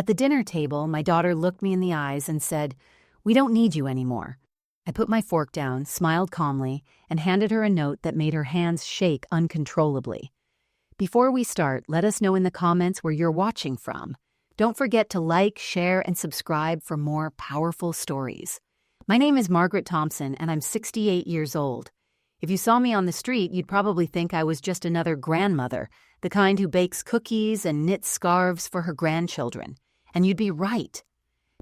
At the dinner table, my daughter looked me in the eyes and said, "We don't need you anymore." I put my fork down, smiled calmly, and handed her a note that made her hands shake uncontrollably. Before we start, let us know in the comments where you're watching from. Don't forget to like, share, and subscribe for more powerful stories. My name is Margaret Thompson, and I'm 68 years old. If you saw me on the street, you'd probably think I was just another grandmother, the kind who bakes cookies and knits scarves for her grandchildren. And you'd be right.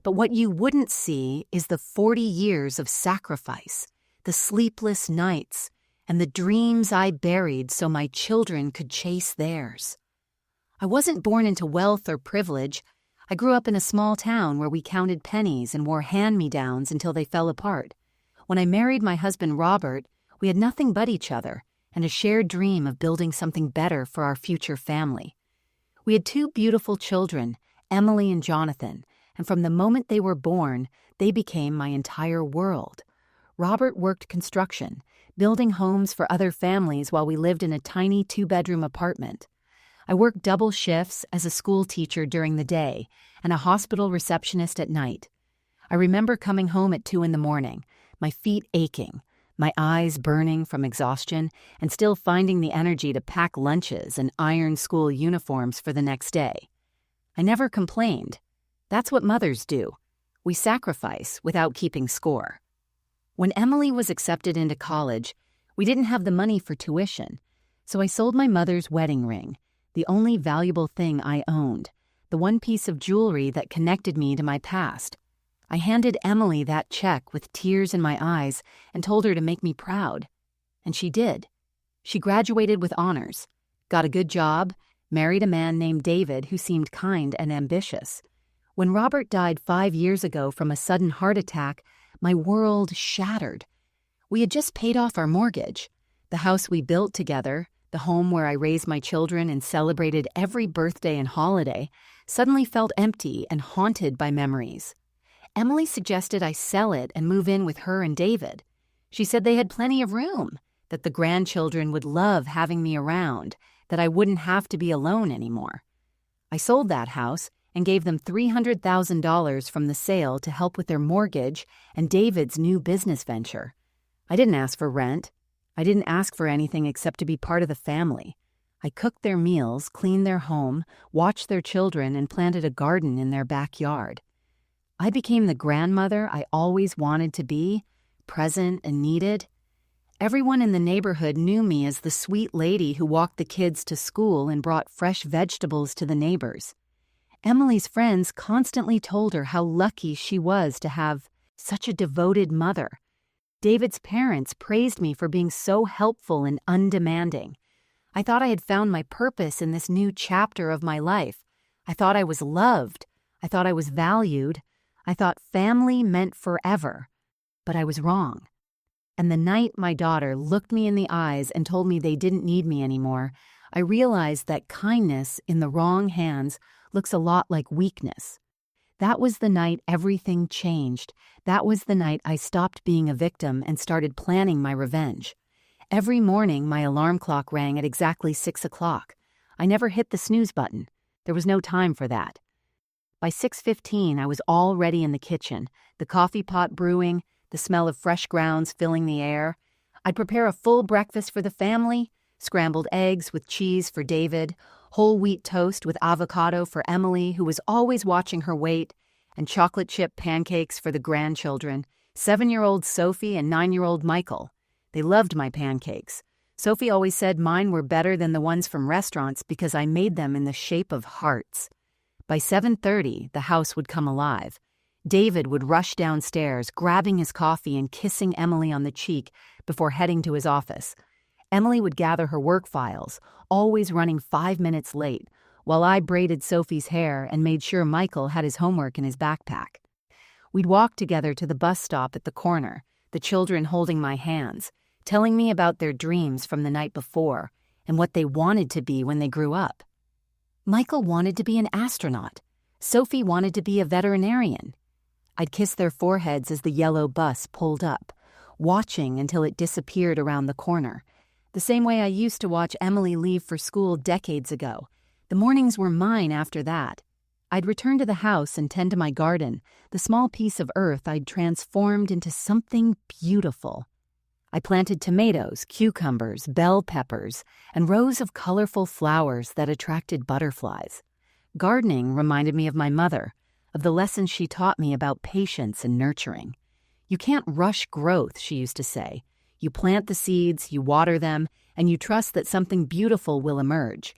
But what you wouldn't see is the 40 years of sacrifice, the sleepless nights, and the dreams I buried so my children could chase theirs. I wasn't born into wealth or privilege. I grew up in a small town where we counted pennies and wore hand-me-downs until they fell apart. When I married my husband Robert, we had nothing but each other and a shared dream of building something better for our future family. We had 2 beautiful children, Emily and Jonathan, and from the moment they were born, they became my entire world. Robert worked construction, building homes for other families while we lived in a tiny 2-bedroom apartment. I worked double shifts as a school teacher during the day and a hospital receptionist at night. I remember coming home at 2 a.m, my feet aching, my eyes burning from exhaustion, and still finding the energy to pack lunches and iron school uniforms for the next day. I never complained. That's what mothers do. We sacrifice without keeping score. When Emily was accepted into college, we didn't have the money for tuition, so I sold my mother's wedding ring, the only valuable thing I owned, the one piece of jewelry that connected me to my past. I handed Emily that check with tears in my eyes and told her to make me proud. And she did. She graduated with honors, got a good job, married a man named David who seemed kind and ambitious. When Robert died 5 years ago from a sudden heart attack, my world shattered. We had just paid off our mortgage. The house we built together, the home where I raised my children and celebrated every birthday and holiday, suddenly felt empty and haunted by memories. Emily suggested I sell it and move in with her and David. She said they had plenty of room, that the grandchildren would love having me around, that I wouldn't have to be alone anymore. I sold that house and gave them $300,000 from the sale to help with their mortgage and David's new business venture. I didn't ask for rent. I didn't ask for anything except to be part of the family. I cooked their meals, cleaned their home, watched their children, and planted a garden in their backyard. I became the grandmother I always wanted to be, present and needed. Everyone in the neighborhood knew me as the sweet lady who walked the kids to school and brought fresh vegetables to the neighbors. Emily's friends constantly told her how lucky she was to have such a devoted mother. David's parents praised me for being so helpful and undemanding. I thought I had found my purpose in this new chapter of my life. I thought I was loved. I thought I was valued. I thought family meant forever. But I was wrong. And the night my daughter looked me in the eyes and told me they didn't need me anymore, I realized that kindness in the wrong hands looks a lot like weakness. That was the night everything changed. That was the night I stopped being a victim and started planning my revenge. Every morning, my alarm clock rang at exactly 6 o'clock. I never hit the snooze button. There was no time for that. By 6:15, I was already in the kitchen, the coffee pot brewing, the smell of fresh grounds filling the air. I'd prepare a full breakfast for the family, scrambled eggs with cheese for David, whole wheat toast with avocado for Emily, who was always watching her weight, and chocolate chip pancakes for the grandchildren, 7-year-old Sophie and 9-year-old Michael. They loved my pancakes. Sophie always said mine were better than the ones from restaurants because I made them in the shape of hearts. By 7:30, the house would come alive. David would rush downstairs, grabbing his coffee and kissing Emily on the cheek before heading to his office. Emily would gather her work files, always running 5 minutes late, while I braided Sophie's hair and made sure Michael had his homework in his backpack. We'd walk together to the bus stop at the corner, the children holding my hands, telling me about their dreams from the night before and what they wanted to be when they grew up. Michael wanted to be an astronaut. Sophie wanted to be a veterinarian. I'd kiss their foreheads as the yellow bus pulled up, watching until it disappeared around the corner, the same way I used to watch Emily leave for school decades ago. The mornings were mine after that. I'd return to the house and tend to my garden, the small piece of earth I'd transformed into something beautiful. I planted tomatoes, cucumbers, bell peppers, and rows of colorful flowers that attracted butterflies. Gardening reminded me of my mother, of the lessons she taught me about patience and nurturing. You can't rush growth, she used to say. You plant the seeds, you water them, and you trust that something beautiful will emerge.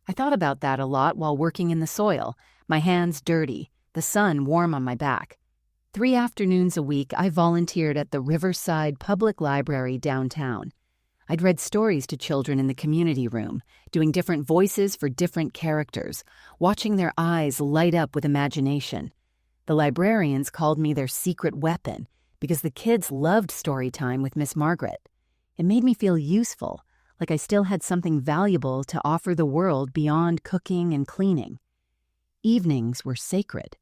I thought about that a lot while working in the soil, my hands dirty, the sun warm on my back. 3 afternoons a week, I volunteered at the Riverside Public Library downtown. I'd read stories to children in the community room, doing different voices for different characters, watching their eyes light up with imagination. The librarians called me their secret weapon because the kids loved story time with Miss Margaret. It made me feel useful, like I still had something valuable to offer the world beyond cooking and cleaning. Evenings were sacred.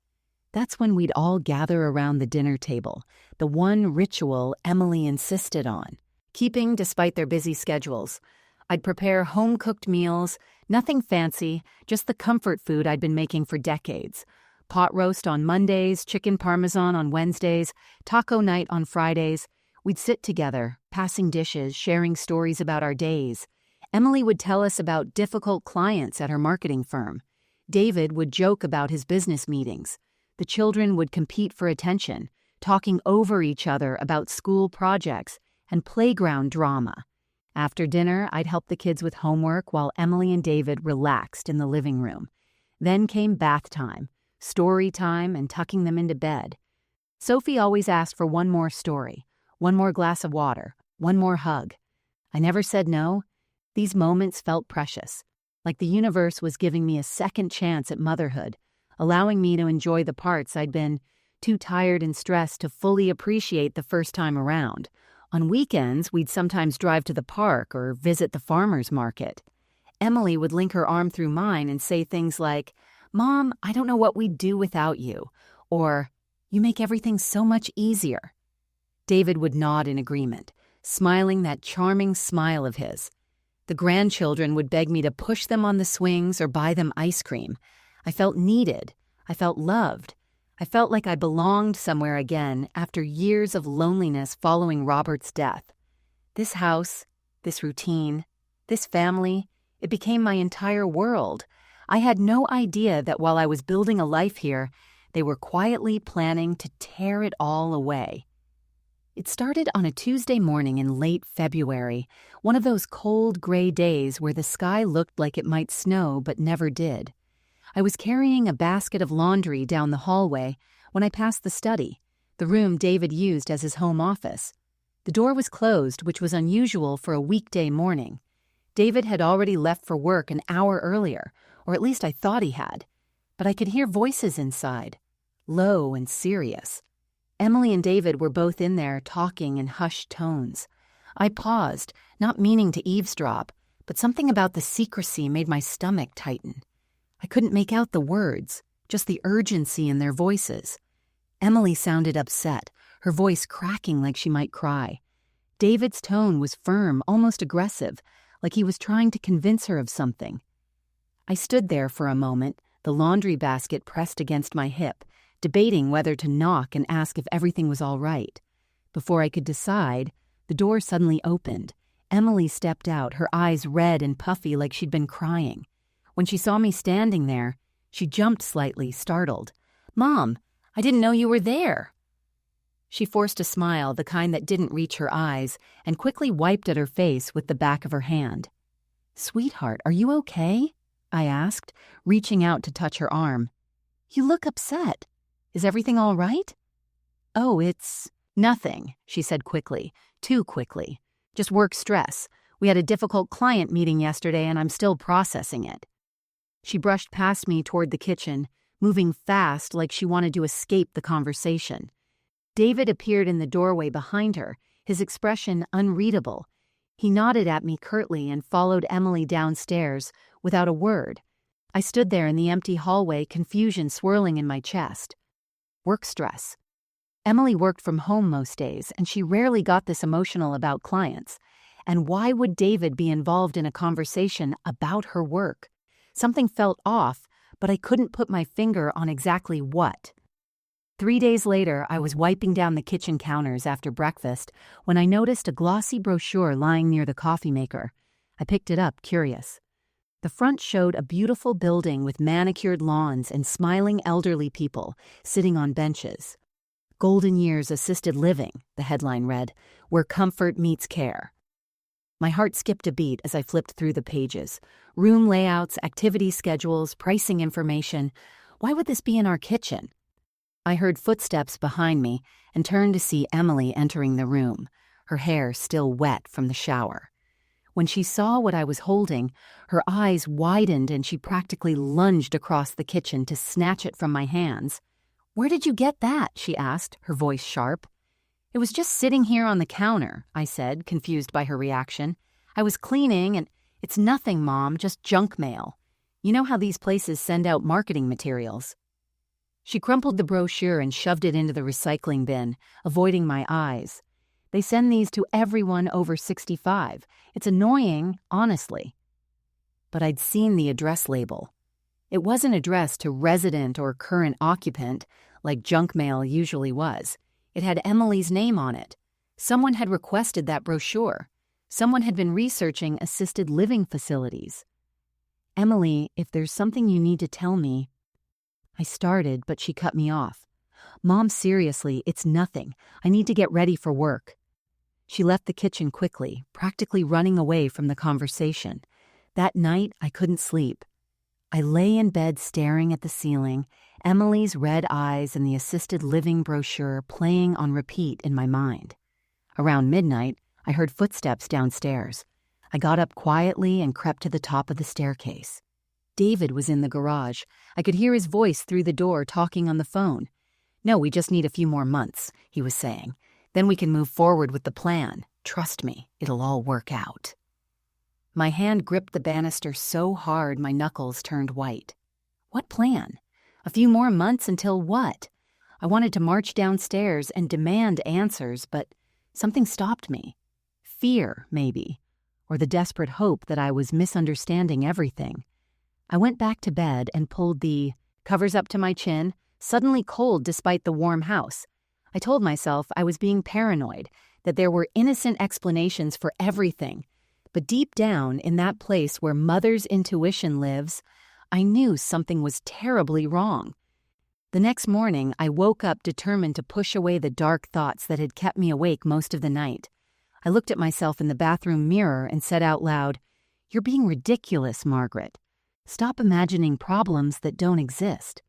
That's when we'd all gather around the dinner table, the one ritual Emily insisted on, keeping despite their busy schedules. I'd prepare home-cooked meals, nothing fancy, just the comfort food I'd been making for decades. Pot roast on Mondays, chicken parmesan on Wednesdays, taco night on Fridays. We'd sit together, passing dishes, sharing stories about our days. Emily would tell us about difficult clients at her marketing firm. David would joke about his business meetings. The children would compete for attention, talking over each other about school projects and playground drama. After dinner, I'd help the kids with homework while Emily and David relaxed in the living room. Then came bath time, story time, and tucking them into bed. Sophie always asked for one more story, one more glass of water, one more hug. I never said no. These moments felt precious, like the universe was giving me a second chance at motherhood, allowing me to enjoy the parts I'd been too tired and stressed to fully appreciate the first time around. On weekends, we'd sometimes drive to the park or visit the farmer's market. Emily would link her arm through mine and say things like, "Mom, I don't know what we'd do without you," or, "You make everything so much easier." David would nod in agreement, smiling that charming smile of his. The grandchildren would beg me to push them on the swings or buy them ice cream. I felt needed. I felt loved. I felt like I belonged somewhere again after years of loneliness following Robert's death. This house, this routine, this family, it became my entire world. I had no idea that while I was building a life here, they were quietly planning to tear it all away. It started on a Tuesday morning in late February, one of those cold, gray days where the sky looked like it might snow but never did. I was carrying a basket of laundry down the hallway when I passed the study, the room David used as his home office. The door was closed, which was unusual for a weekday morning. David had already left for work an hour earlier, or at least I thought he had. But I could hear voices inside, low and serious. Emily and David were both in there talking in hushed tones. I paused, not meaning to eavesdrop, but something about the secrecy made my stomach tighten. I couldn't make out the words, just the urgency in their voices. Emily sounded upset, her voice cracking like she might cry. David's tone was firm, almost aggressive, like he was trying to convince her of something. I stood there for a moment, the laundry basket pressed against my hip, debating whether to knock and ask if everything was all right. Before I could decide, the door suddenly opened. Emily stepped out, her eyes red and puffy like she'd been crying. When she saw me standing there, she jumped slightly, startled. "Mom, I didn't know you were there." She forced a smile, the kind that didn't reach her eyes, and quickly wiped at her face with the back of her hand. "Sweetheart, are you okay?" I asked, reaching out to touch her arm. "You look upset. Is everything all right?" "Oh, it's nothing," she said quickly, too quickly. "Just work stress. We had a difficult client meeting yesterday and I'm still processing it." She brushed past me toward the kitchen, moving fast like she wanted to escape the conversation. David appeared in the doorway behind her, his expression unreadable. He nodded at me curtly and followed Emily downstairs without a word. I stood there in the empty hallway, confusion swirling in my chest. Work stress. Emily worked from home most days, and she rarely got this emotional about clients. And why would David be involved in a conversation about her work? Something felt off, but I couldn't put my finger on exactly what. 3 days later, I was wiping down the kitchen counters after breakfast when I noticed a glossy brochure lying near the coffee maker. I picked it up, curious. The front showed a beautiful building with manicured lawns and smiling elderly people sitting on benches. Golden Years Assisted Living, the headline read, where comfort meets care. My heart skipped a beat as I flipped through the pages. Room layouts, activity schedules, pricing information. Why would this be in our kitchen? I heard footsteps behind me and turned to see Emily entering the room, her hair still wet from the shower. When she saw what I was holding, her eyes widened and she practically lunged across the kitchen to snatch it from my hands. "Where did you get that?" she asked, her voice sharp. "It was just sitting here on the counter," I said, confused by her reaction. "I was cleaning and—" "It's nothing, Mom, just junk mail. You know how these places send out marketing materials." She crumpled the brochure and shoved it into the recycling bin, avoiding my eyes. "They send these to everyone over 65. It's annoying, honestly." But I'd seen the address label. It wasn't addressed to resident or current occupant, like junk mail usually was. It had Emily's name on it. Someone had requested that brochure. Someone had been researching assisted living facilities. "Emily, if there's something you need to tell me—" I started, but she cut me off. "Mom, seriously, it's nothing. I need to get ready for work." She left the kitchen quickly, practically running away from the conversation. That night, I couldn't sleep. I lay in bed staring at the ceiling, Emily's red eyes and the assisted living brochure playing on repeat in my mind. Around midnight, I heard footsteps downstairs. I got up quietly and crept to the top of the staircase. David was in the garage. I could hear his voice through the door talking on the phone. "No, we just need a few more months," he was saying. "Then we can move forward with the plan. Trust me, it'll all work out." My hand gripped the banister so hard my knuckles turned white. What plan? A few more months until what? I wanted to march downstairs and demand answers, but something stopped me. Fear, maybe, or the desperate hope that I was misunderstanding everything. I went back to bed and pulled the covers up to my chin, suddenly cold despite the warm house. I told myself I was being paranoid, that there were innocent explanations for everything. But deep down, in that place where mother's intuition lives, I knew something was terribly wrong. The next morning, I woke up determined to push away the dark thoughts that had kept me awake most of the night. I looked at myself in the bathroom mirror and said out loud, "You're being ridiculous, Margaret. Stop imagining problems that don't exist."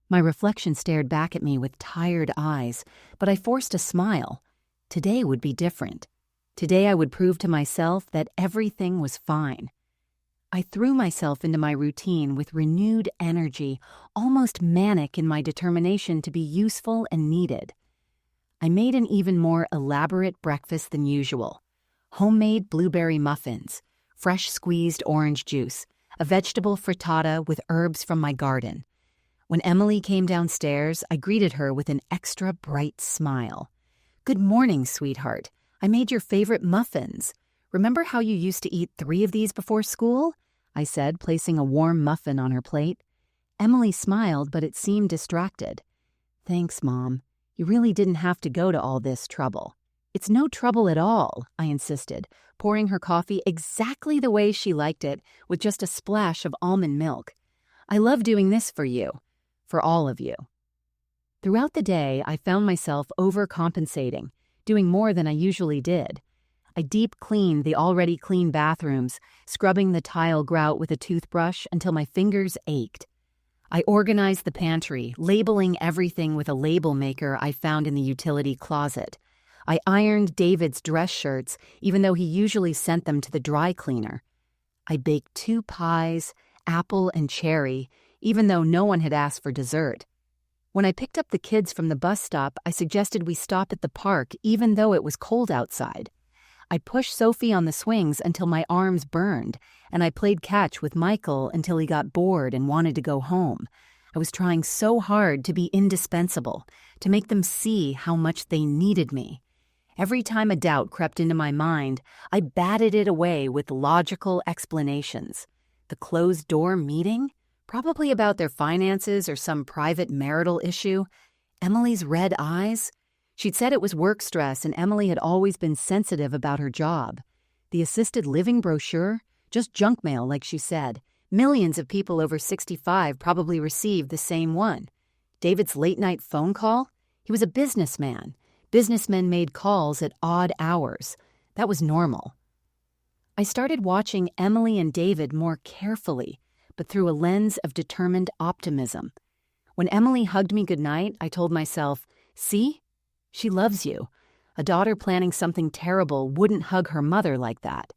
My reflection stared back at me with tired eyes, but I forced a smile. Today would be different. Today I would prove to myself that everything was fine. I threw myself into my routine with renewed energy, almost manic in my determination to be useful and needed. I made an even more elaborate breakfast than usual. Homemade blueberry muffins, fresh squeezed orange juice, a vegetable frittata with herbs from my garden. When Emily came downstairs, I greeted her with an extra bright smile. "Good morning, sweetheart. I made your favorite muffins. Remember how you used to eat 3 of these before school?" I said, placing a warm muffin on her plate. Emily smiled, but it seemed distracted. "Thanks, Mom. You really didn't have to go to all this trouble." "It's no trouble at all," I insisted, pouring her coffee exactly the way she liked it, with just a splash of almond milk. "I love doing this for you, for all of you." Throughout the day, I found myself overcompensating, doing more than I usually did. I deep cleaned the already clean bathrooms, scrubbing the tile grout with a toothbrush until my fingers ached. I organized the pantry, labeling everything with a label maker I found in the utility closet. I ironed David's dress shirts, even though he usually sent them to the dry cleaner. I baked 2 pies, apple and cherry, even though no one had asked for dessert. When I picked up the kids from the bus stop, I suggested we stop at the park even though it was cold outside. I pushed Sophie on the swings until my arms burned, and I played catch with Michael until he got bored and wanted to go home. I was trying so hard to be indispensable, to make them see how much they needed me. Every time a doubt crept into my mind, I batted it away with logical explanations. The closed-door meeting? Probably about their finances or some private marital issue. Emily's red eyes? She'd said it was work stress, and Emily had always been sensitive about her job. The assisted living brochure? Just junk mail, like she said. Millions of people over 65 probably received the same one. David's late-night phone call? He was a businessman. Businessmen made calls at odd hours. That was normal. I started watching Emily and David more carefully, but through a lens of determined optimism. When Emily hugged me goodnight, I told myself, see? She loves you. A daughter planning something terrible wouldn't hug her mother like that.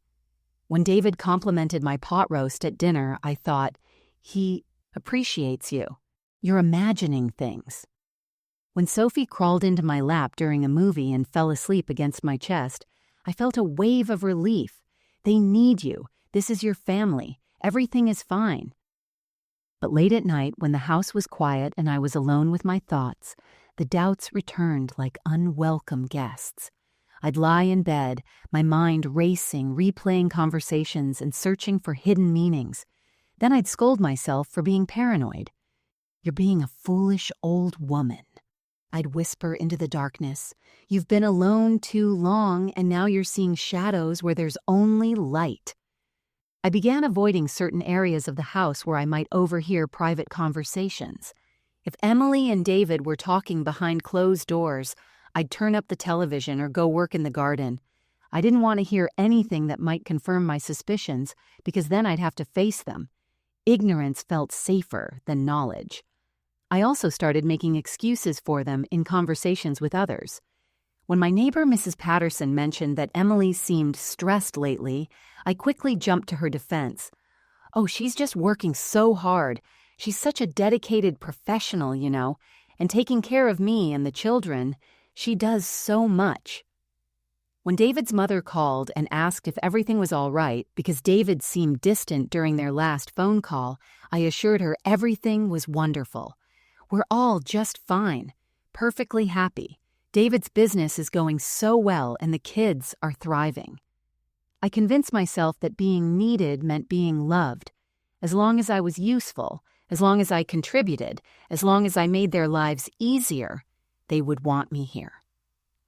When David complimented my pot roast at dinner, I thought, he appreciates you. You're imagining things. When Sophie crawled into my lap during a movie and fell asleep against my chest, I felt a wave of relief. They need you. This is your family. Everything is fine. But late at night, when the house was quiet and I was alone with my thoughts, the doubts returned like unwelcome guests. I'd lie in bed, my mind racing, replaying conversations and searching for hidden meanings. Then I'd scold myself for being paranoid. You're being a foolish old woman. I'd whisper into the darkness. You've been alone too long, and now you're seeing shadows where there's only light. I began avoiding certain areas of the house where I might overhear private conversations. If Emily and David were talking behind closed doors, I'd turn up the television or go work in the garden. I didn't want to hear anything that might confirm my suspicions, because then I'd have to face them. Ignorance felt safer than knowledge. I also started making excuses for them in conversations with others. When my neighbor Mrs. Patterson mentioned that Emily seemed stressed lately, I quickly jumped to her defense. Oh, she's just working so hard. She's such a dedicated professional, you know, and taking care of me and the children. She does so much. When David's mother called and asked if everything was all right, because David seemed distant during their last phone call, I assured her everything was wonderful. We're all just fine, perfectly happy. David's business is going so well and the kids are thriving. I convinced myself that being needed meant being loved. As long as I was useful, as long as I contributed, as long as I made their lives easier, they would want me here.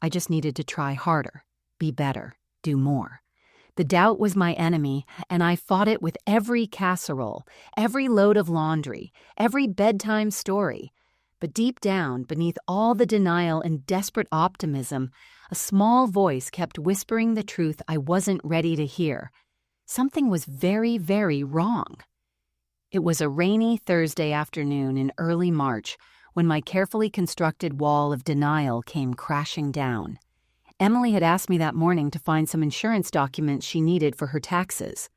I just needed to try harder, be better, do more. The doubt was my enemy, and I fought it with every casserole, every load of laundry, every bedtime story. But deep down, beneath all the denial and desperate optimism, a small voice kept whispering the truth I wasn't ready to hear. Something was very, very wrong. It was a rainy Thursday afternoon in early March when my carefully constructed wall of denial came crashing down. Emily had asked me that morning to find some insurance documents she needed for her taxes.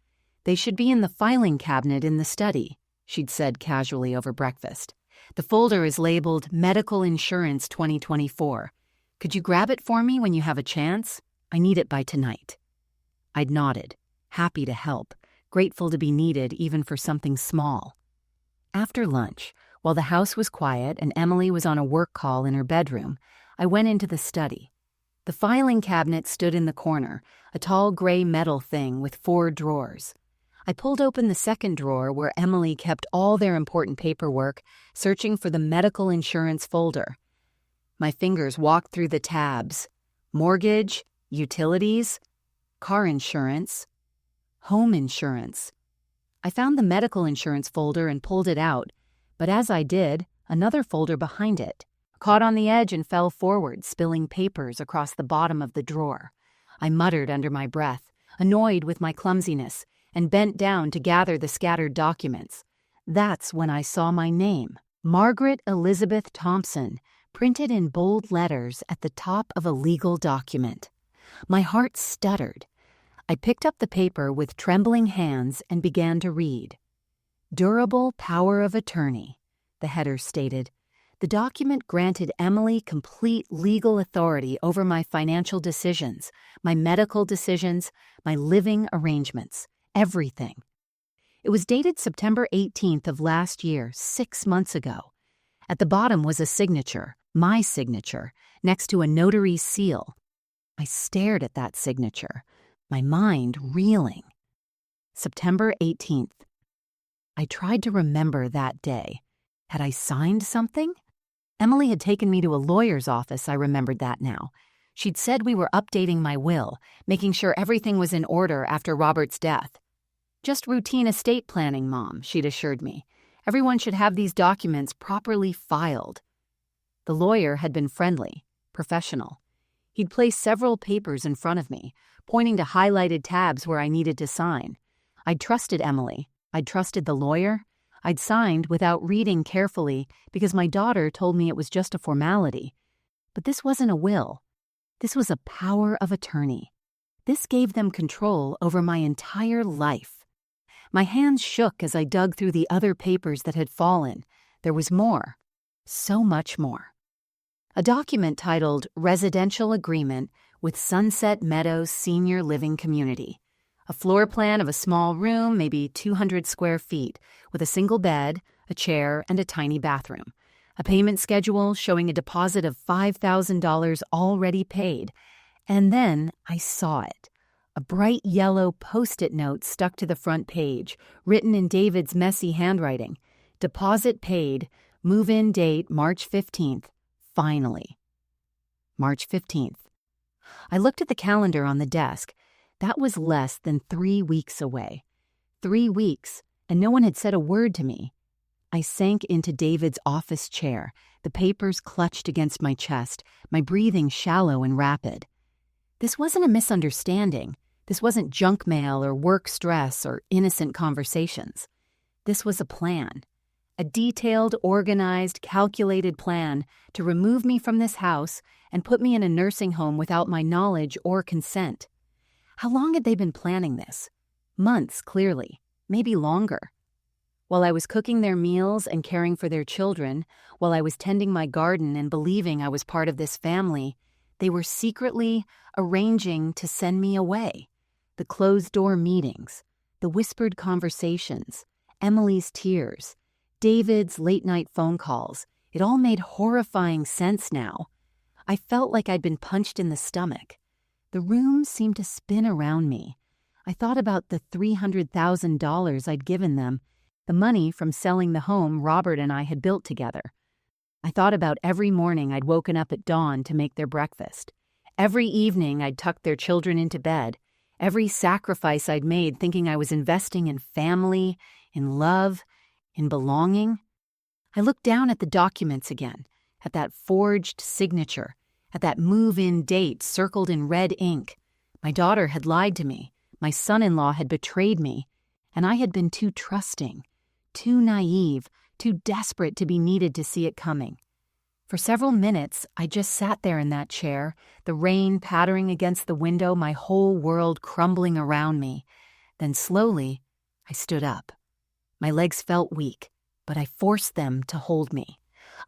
They should be in the filing cabinet in the study, she'd said casually over breakfast. The folder is labeled Medical Insurance 2024. Could you grab it for me when you have a chance? I need it by tonight. I'd nodded, happy to help, grateful to be needed even for something small. After lunch, while the house was quiet and Emily was on a work call in her bedroom, I went into the study. The filing cabinet stood in the corner, a tall gray metal thing with 4 drawers. I pulled open the second drawer where Emily kept all their important paperwork, searching for the medical insurance folder. My fingers walked through the tabs: mortgage, utilities, car insurance, home insurance. I found the medical insurance folder and pulled it out, but as I did, another folder behind it caught on the edge and fell forward, spilling papers across the bottom of the drawer. I muttered under my breath, annoyed with my clumsiness, and bent down to gather the scattered documents. That's when I saw my name, Margaret Elizabeth Thompson, printed in bold letters at the top of a legal document. My heart stuttered. I picked up the paper with trembling hands and began to read. Durable power of attorney, the header stated. The document granted Emily complete legal authority over my financial decisions, my medical decisions, my living arrangements, everything. It was dated September 18th of last year, 6 months ago. At the bottom was a signature, my signature, next to a notary's seal. I stared at that signature, my mind reeling. September 18th. I tried to remember that day. Had I signed something? Emily had taken me to a lawyer's office, I remembered that now. She'd said we were updating my will, making sure everything was in order after Robert's death. Just routine estate planning, Mom, she'd assured me. Everyone should have these documents properly filed. The lawyer had been friendly, professional. He'd placed several papers in front of me, pointing to highlighted tabs where I needed to sign. I'd trusted Emily. I'd trusted the lawyer. I'd signed without reading carefully because my daughter told me it was just a formality. But this wasn't a will. This was a power of attorney. This gave them control over my entire life. My hands shook as I dug through the other papers that had fallen. There was more. So much more. A document titled Residential Agreement with Sunset Meadows Senior Living Community. A floor plan of a small room, maybe 200 square feet, with a single bed, a chair, and a tiny bathroom. A payment schedule showing a deposit of $5,000 already paid. And then I saw it. A bright yellow Post-it note stuck to the front page, written in David's messy handwriting. Deposit paid, move-in date March 15th. Finally. March 15th. I looked at the calendar on the desk. That was less than 3 weeks away. 3 weeks, and no one had said a word to me. I sank into David's office chair, the papers clutched against my chest, my breathing shallow and rapid. This wasn't a misunderstanding. This wasn't junk mail or work stress or innocent conversations. This was a plan. A detailed, organized, calculated plan to remove me from this house and put me in a nursing home without my knowledge or consent. How long had they been planning this? Months, clearly. Maybe longer. While I was cooking their meals and caring for their children, while I was tending my garden and believing I was part of this family, they were secretly arranging to send me away. The closed-door meetings, the whispered conversations, Emily's tears, David's late-night phone calls. It all made horrifying sense now. I felt like I'd been punched in the stomach. The room seemed to spin around me. I thought about the $300,000 I'd given them, the money from selling the home Robert and I had built together. I thought about every morning I'd woken up at dawn to make their breakfast. Every evening I'd tucked their children into bed. Every sacrifice I'd made thinking I was investing in family, in love, in belonging. I looked down at the documents again, at that forged signature, at that move-in date circled in red ink. My daughter had lied to me. My son-in-law had betrayed me. And I had been too trusting, too naive, too desperate to be needed to see it coming. For several minutes, I just sat there in that chair, the rain pattering against the window, my whole world crumbling around me. Then slowly, I stood up. My legs felt weak, but I forced them to hold me.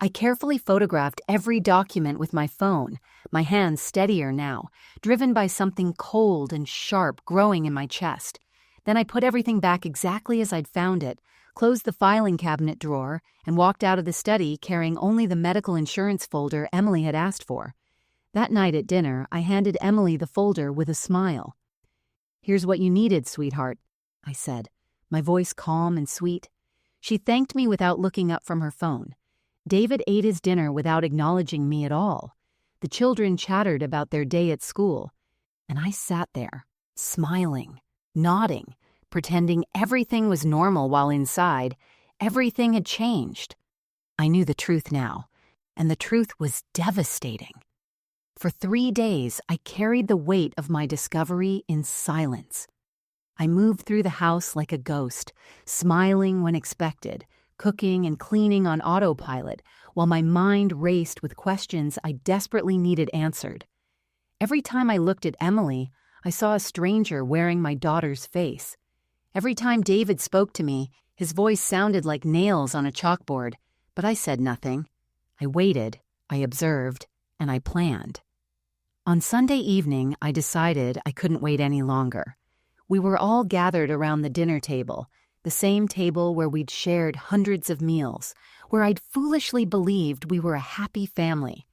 I carefully photographed every document with my phone, my hands steadier now, driven by something cold and sharp growing in my chest. Then I put everything back exactly as I'd found it, closed the filing cabinet drawer, and walked out of the study carrying only the medical insurance folder Emily had asked for. That night at dinner, I handed Emily the folder with a smile. "Here's what you needed, sweetheart," I said, my voice calm and sweet. She thanked me without looking up from her phone. David ate his dinner without acknowledging me at all. The children chattered about their day at school, and I sat there, smiling, nodding, pretending everything was normal while inside, everything had changed. I knew the truth now, and the truth was devastating. For 3 days, I carried the weight of my discovery in silence. I moved through the house like a ghost, smiling when expected, cooking and cleaning on autopilot, while my mind raced with questions I desperately needed answered. Every time I looked at Emily, I saw a stranger wearing my daughter's face. Every time David spoke to me, his voice sounded like nails on a chalkboard, but I said nothing. I waited, I observed, and I planned. On Sunday evening, I decided I couldn't wait any longer. We were all gathered around the dinner table, the same table where we'd shared hundreds of meals, where I'd foolishly believed we were a happy family.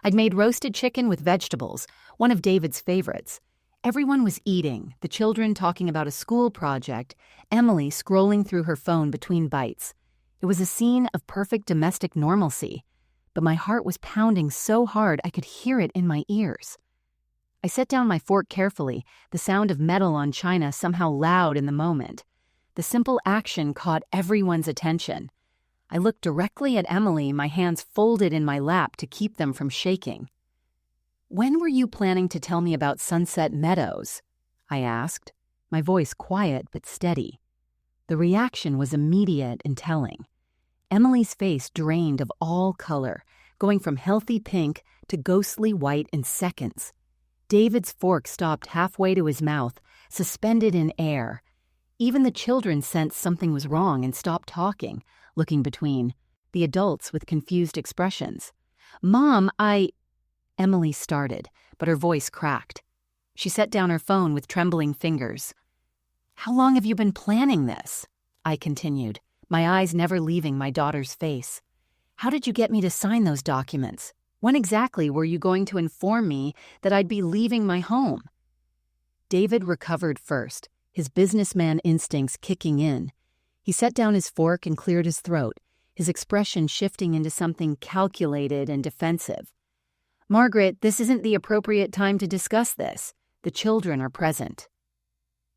I'd made roasted chicken with vegetables, one of David's favorites. Everyone was eating, the children talking about a school project, Emily scrolling through her phone between bites. It was a scene of perfect domestic normalcy, but my heart was pounding so hard I could hear it in my ears. I set down my fork carefully, the sound of metal on china somehow loud in the moment. The simple action caught everyone's attention. I looked directly at Emily, my hands folded in my lap to keep them from shaking. "When were you planning to tell me about Sunset Meadows?" I asked, my voice quiet but steady. The reaction was immediate and telling. Emily's face drained of all color, going from healthy pink to ghostly white in seconds. David's fork stopped halfway to his mouth, suspended in air. Even the children sensed something was wrong and stopped talking, looking between, the adults with confused expressions. "Mom, Emily started, but her voice cracked. She set down her phone with trembling fingers. "How long have you been planning this?" I continued, my eyes never leaving my daughter's face. "How did you get me to sign those documents? When exactly were you going to inform me that I'd be leaving my home?" David recovered first, his businessman instincts kicking in. He set down his fork and cleared his throat, his expression shifting into something calculated and defensive. "Margaret, this isn't the appropriate time to discuss this. The children are present."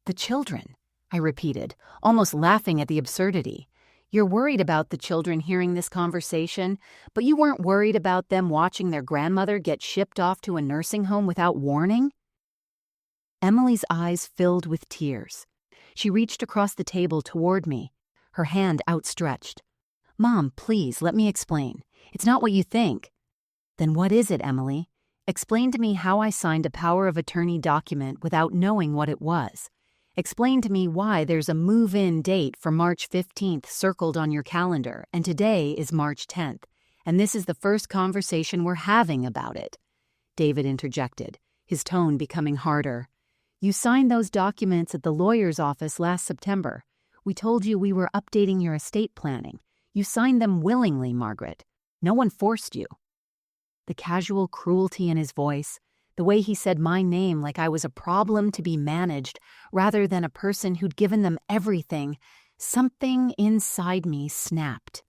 "The children?" I repeated, almost laughing at the absurdity. "You're worried about the children hearing this conversation, but you weren't worried about them watching their grandmother get shipped off to a nursing home without warning?" Emily's eyes filled with tears. She reached across the table toward me, her hand outstretched. "Mom, please, let me explain. It's not what you think." "Then what is it, Emily? Explain to me how I signed a power of attorney document without knowing what it was. Explain to me why there's a move-in date for March 15th circled on your calendar, and today is March 10th, and this is the first conversation we're having about it." David interjected, his tone becoming harder. "You signed those documents at the lawyer's office last September. We told you we were updating your estate planning. You signed them willingly, Margaret. No one forced you." The casual cruelty in his voice, the way he said my name like I was a problem to be managed rather than a person who'd given them everything, something inside me snapped.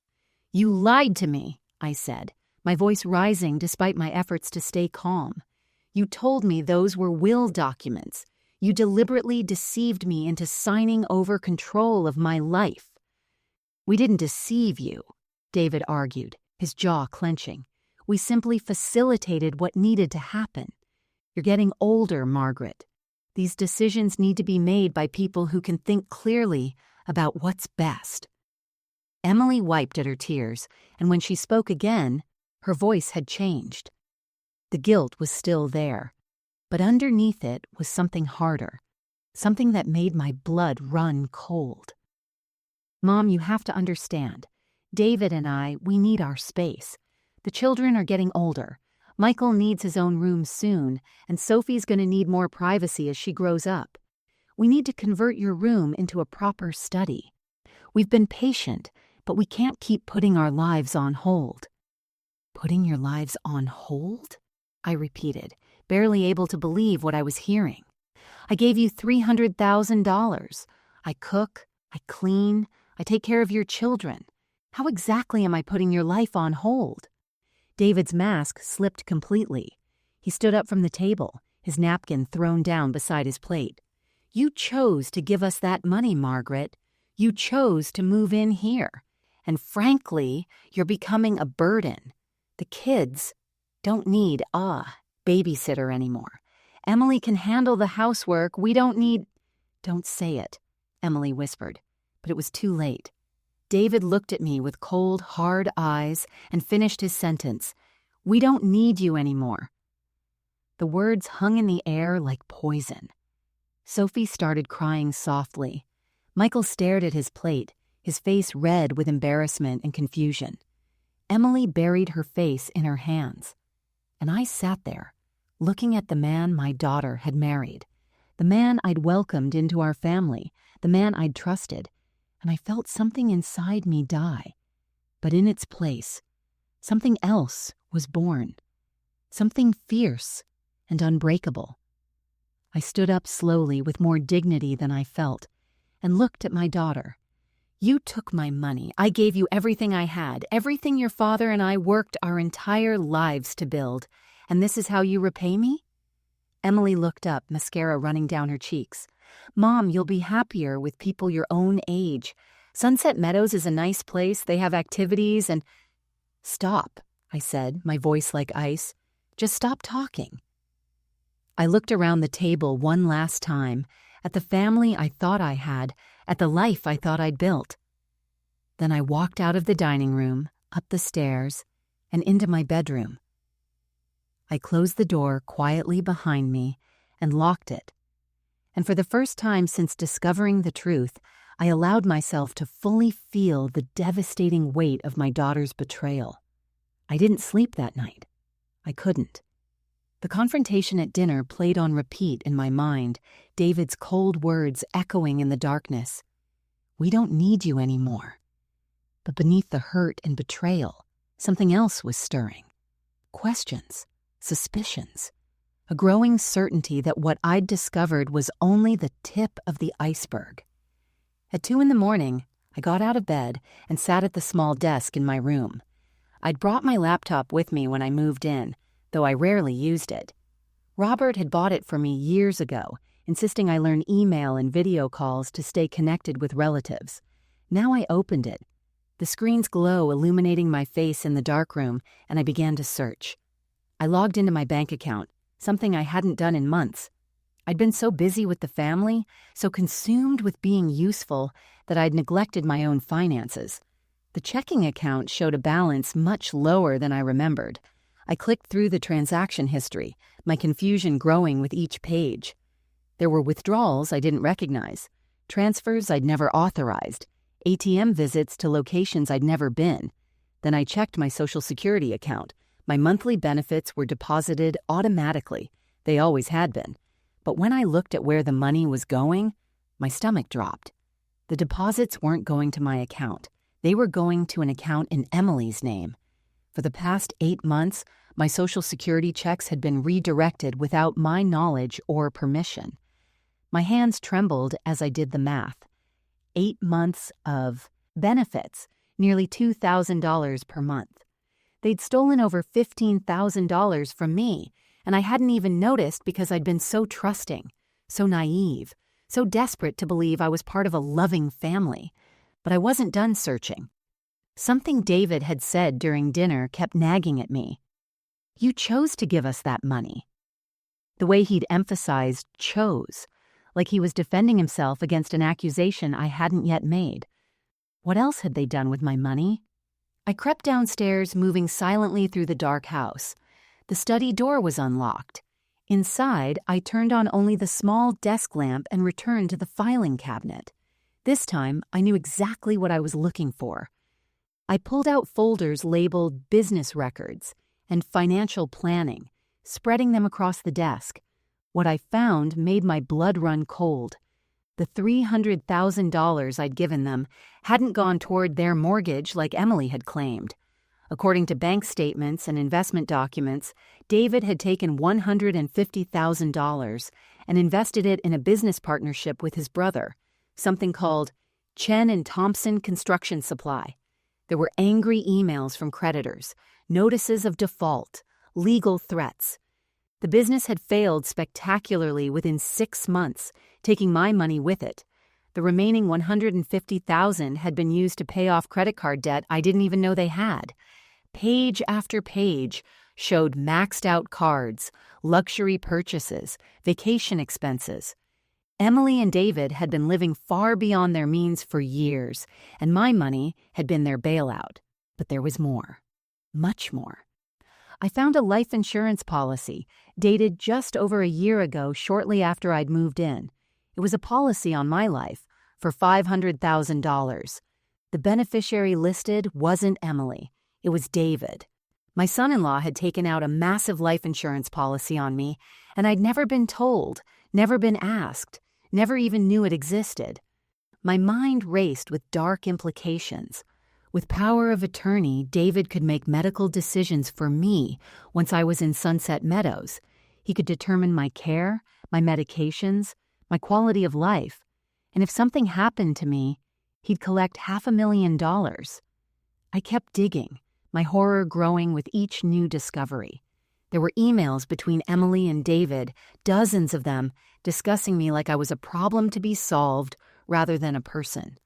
"You lied to me," I said, my voice rising despite my efforts to stay calm. "You told me those were will documents. You deliberately deceived me into signing over control of my life." "We didn't deceive you," David argued, his jaw clenching. "We simply facilitated what needed to happen. You're getting older, Margaret. These decisions need to be made by people who can think clearly about what's best." Emily wiped at her tears, and when she spoke again, her voice had changed. The guilt was still there, but underneath it was something harder, something that made my blood run cold. "Mom, you have to understand. David and we need our space. The children are getting older. Michael needs his own room soon, and Sophie's going to need more privacy as she grows up. We need to convert your room into a proper study. We've been patient, but we can't keep putting our lives on hold." "Putting your lives on hold?" I repeated, barely able to believe what I was hearing. "I gave you $300,000. I cook, I clean, I take care of your children. How exactly am I putting your life on hold?" David's mask slipped completely. He stood up from the table, his napkin thrown down beside his plate. "You chose to give us that money, Margaret. You chose to move in here. And frankly, you're becoming a burden. The kids don't need a babysitter anymore. Emily can handle the housework. We don't need—" "Don't say it," Emily whispered, but it was too late. David looked at me with cold, hard eyes and finished his sentence. "We don't need you anymore." The words hung in the air like poison. Sophie started crying softly. Michael stared at his plate, his face red with embarrassment and confusion. Emily buried her face in her hands. And I sat there, looking at the man my daughter had married, the man I'd welcomed into our family, the man I'd trusted, and I felt something inside me die. But in its place, something else was born, something fierce and unbreakable. I stood up slowly with more dignity than I felt and looked at my daughter. You took my money. I gave you everything I had, everything your father and I worked our entire lives to build, and this is how you repay me? Emily looked up, mascara running down her cheeks. Mom, you'll be happier with people your own age. Sunset Meadows is a nice place. They have activities and— Stop, I said, my voice like ice. Just stop talking. I looked around the table one last time, at the family I thought I had, at the life I thought I'd built. Then I walked out of the dining room, up the stairs, and into my bedroom. I closed the door quietly behind me and locked it. And for the first time since discovering the truth, I allowed myself to fully feel the devastating weight of my daughter's betrayal. I didn't sleep that night. I couldn't. The confrontation at dinner played on repeat in my mind, David's cold words echoing in the darkness. We don't need you anymore. But beneath the hurt and betrayal, something else was stirring. Questions, suspicions, a growing certainty that what I'd discovered was only the tip of the iceberg. At 2 a.m, I got out of bed and sat at the small desk in my room. I'd brought my laptop with me when I moved in, though I rarely used it. Robert had bought it for me years ago, insisting I learn email and video calls to stay connected with relatives. Now I opened it, the screen's glow illuminating my face in the darkroom, and I began to search. I logged into my bank account, something I hadn't done in months. I'd been so busy with the family, so consumed with being useful, that I'd neglected my own finances. The checking account showed a balance much lower than I remembered. I clicked through the transaction history, my confusion growing with each page. There were withdrawals I didn't recognize, transfers I'd never authorized, ATM visits to locations I'd never been. Then I checked my Social Security account. My monthly benefits were deposited automatically. They always had been. But when I looked at where the money was going, my stomach dropped. The deposits weren't going to my account. They were going to an account in Emily's name. For the past 8 months, my Social Security checks had been redirected without my knowledge or permission. My hands trembled as I did the math. 8 months of benefits, nearly $2,000 per month. They'd stolen over $15,000 from me, and I hadn't even noticed because I'd been so trusting, so naive, so desperate to believe I was part of a loving family. But I wasn't done searching. Something David had said during dinner kept nagging at me. You chose to give us that money. The way he'd emphasized chose, like he was defending himself against an accusation I hadn't yet made. What else had they done with my money? I crept downstairs, moving silently through the dark house. The study door was unlocked. Inside, I turned on only the small desk lamp and returned to the filing cabinet. This time, I knew exactly what I was looking for. I pulled out folders labeled business records and financial planning, spreading them across the desk. What I found made my blood run cold. The $300,000 I'd given them hadn't gone toward their mortgage like Emily had claimed. According to bank statements and investment documents, David had taken $150,000 and invested it in a business partnership with his brother, something called Chen and Thompson Construction Supply. There were angry emails from creditors, notices of default, legal threats. The business had failed spectacularly within 6 months, taking my money with it. The remaining $150,000 had been used to pay off credit card debt I didn't even know they had. Page after page showed maxed-out cards, luxury purchases, vacation expenses. Emily and David had been living far beyond their means for years, and my money had been their bailout. But there was more. Much more. I found a life insurance policy, dated just over a year ago shortly after I'd moved in. It was a policy on my life, for $500,000. The beneficiary listed wasn't Emily. It was David. My son-in-law had taken out a massive life insurance policy on me, and I'd never been told, never been asked, never even knew it existed. My mind raced with dark implications. With power of attorney, David could make medical decisions for me once I was in Sunset Meadows. He could determine my care, my medications, my quality of life. And if something happened to me, he'd collect $500,000. I kept digging, my horror growing with each new discovery. There were emails between Emily and David, dozens of them, discussing me like I was a problem to be solved rather than a person.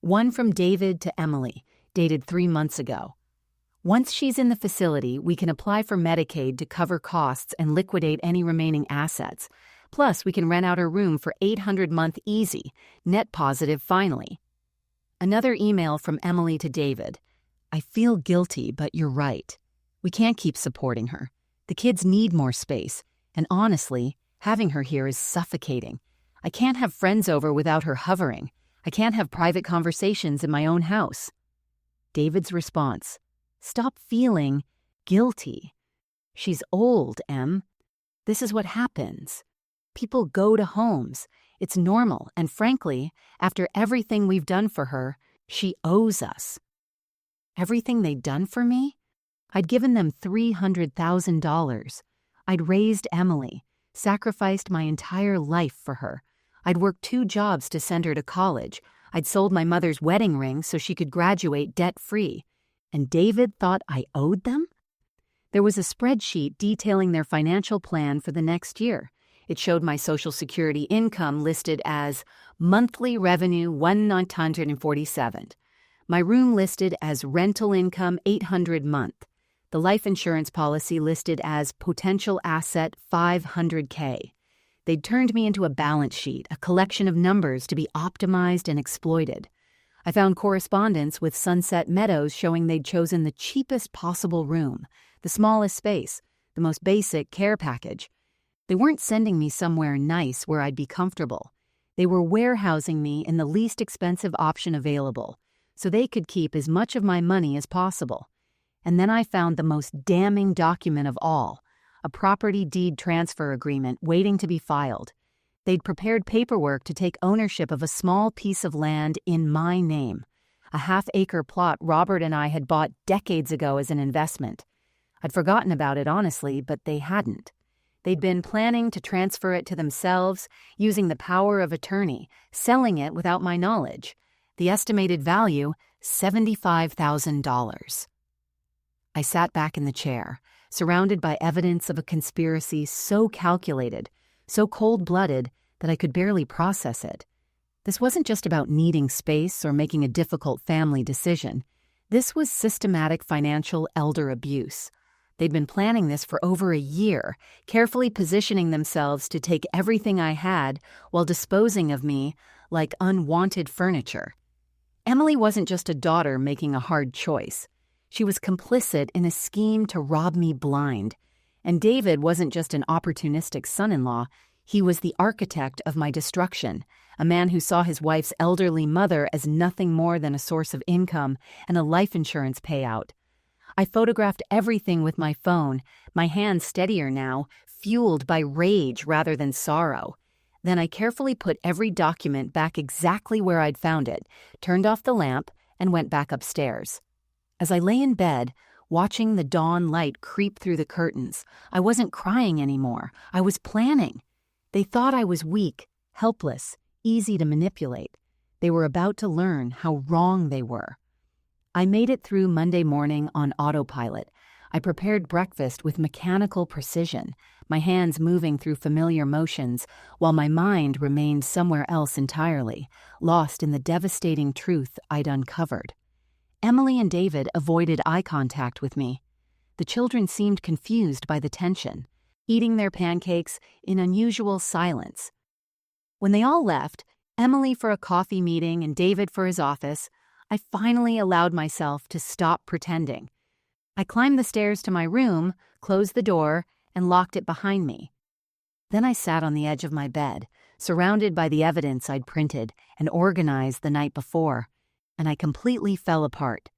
One from David to Emily, dated 3 months ago. Once she's in the facility, we can apply for Medicaid to cover costs and liquidate any remaining assets. Plus, we can rent out her room for $800 a month easy, net positive finally. Another email from Emily to David. I feel guilty, but you're right. We can't keep supporting her. The kids need more space, and honestly, having her here is suffocating. I can't have friends over without her hovering. I can't have private conversations in my own house. David's response. Stop feeling guilty. She's old, Em. This is what happens. People go to homes. It's normal, and frankly, after everything we've done for her, she owes us. Everything they'd done for me? I'd given them $300,000. I'd raised Emily, sacrificed my entire life for her. I'd worked 2 jobs to send her to college. I'd sold my mother's wedding ring so she could graduate debt-free. And David thought I owed them? There was a spreadsheet detailing their financial plan for the next year. It showed my Social Security income listed as monthly revenue $1,947. My room listed as rental income $800 a month. The life insurance policy listed as potential asset $500K. They'd turned me into a balance sheet, a collection of numbers to be optimized and exploited. I found correspondence with Sunset Meadows showing they'd chosen the cheapest possible room, the smallest space, the most basic care package. They weren't sending me somewhere nice where I'd be comfortable. They were warehousing me in the least expensive option available, so they could keep as much of my money as possible. And then I found the most damning document of all, a property deed transfer agreement waiting to be filed. They'd prepared paperwork to take ownership of a small piece of land in my name, a half-acre plot Robert and I had bought decades ago as an investment. I'd forgotten about it, honestly, but they hadn't. They'd been planning to transfer it to themselves, using the power of attorney, selling it without my knowledge. The estimated value, $75,000. I sat back in the chair, surrounded by evidence of a conspiracy so calculated, so cold-blooded, that I could barely process it. This wasn't just about needing space or making a difficult family decision. This was systematic financial elder abuse. They'd been planning this for over a year, carefully positioning themselves to take everything I had while disposing of me like unwanted furniture. Emily wasn't just a daughter making a hard choice. She was complicit in a scheme to rob me blind. And David wasn't just an opportunistic son-in-law, he was the architect of my destruction, a man who saw his wife's elderly mother as nothing more than a source of income and a life insurance payout. I photographed everything with my phone, my hands steadier now, fueled by rage rather than sorrow. Then I carefully put every document back exactly where I'd found it, turned off the lamp, and went back upstairs. As I lay in bed, watching the dawn light creep through the curtains, I wasn't crying anymore. I was planning. They thought I was weak, helpless, easy to manipulate. They were about to learn how wrong they were. I made it through Monday morning on autopilot. I prepared breakfast with mechanical precision, my hands moving through familiar motions, while my mind remained somewhere else entirely, lost in the devastating truth I'd uncovered. Emily and David avoided eye contact with me. The children seemed confused by the tension, eating their pancakes in unusual silence. When they all left, Emily for a coffee meeting and David for his office, I finally allowed myself to stop pretending. I climbed the stairs to my room, closed the door, and locked it behind me. Then I sat on the edge of my bed, surrounded by the evidence I'd printed and organized the night before, and I completely fell apart.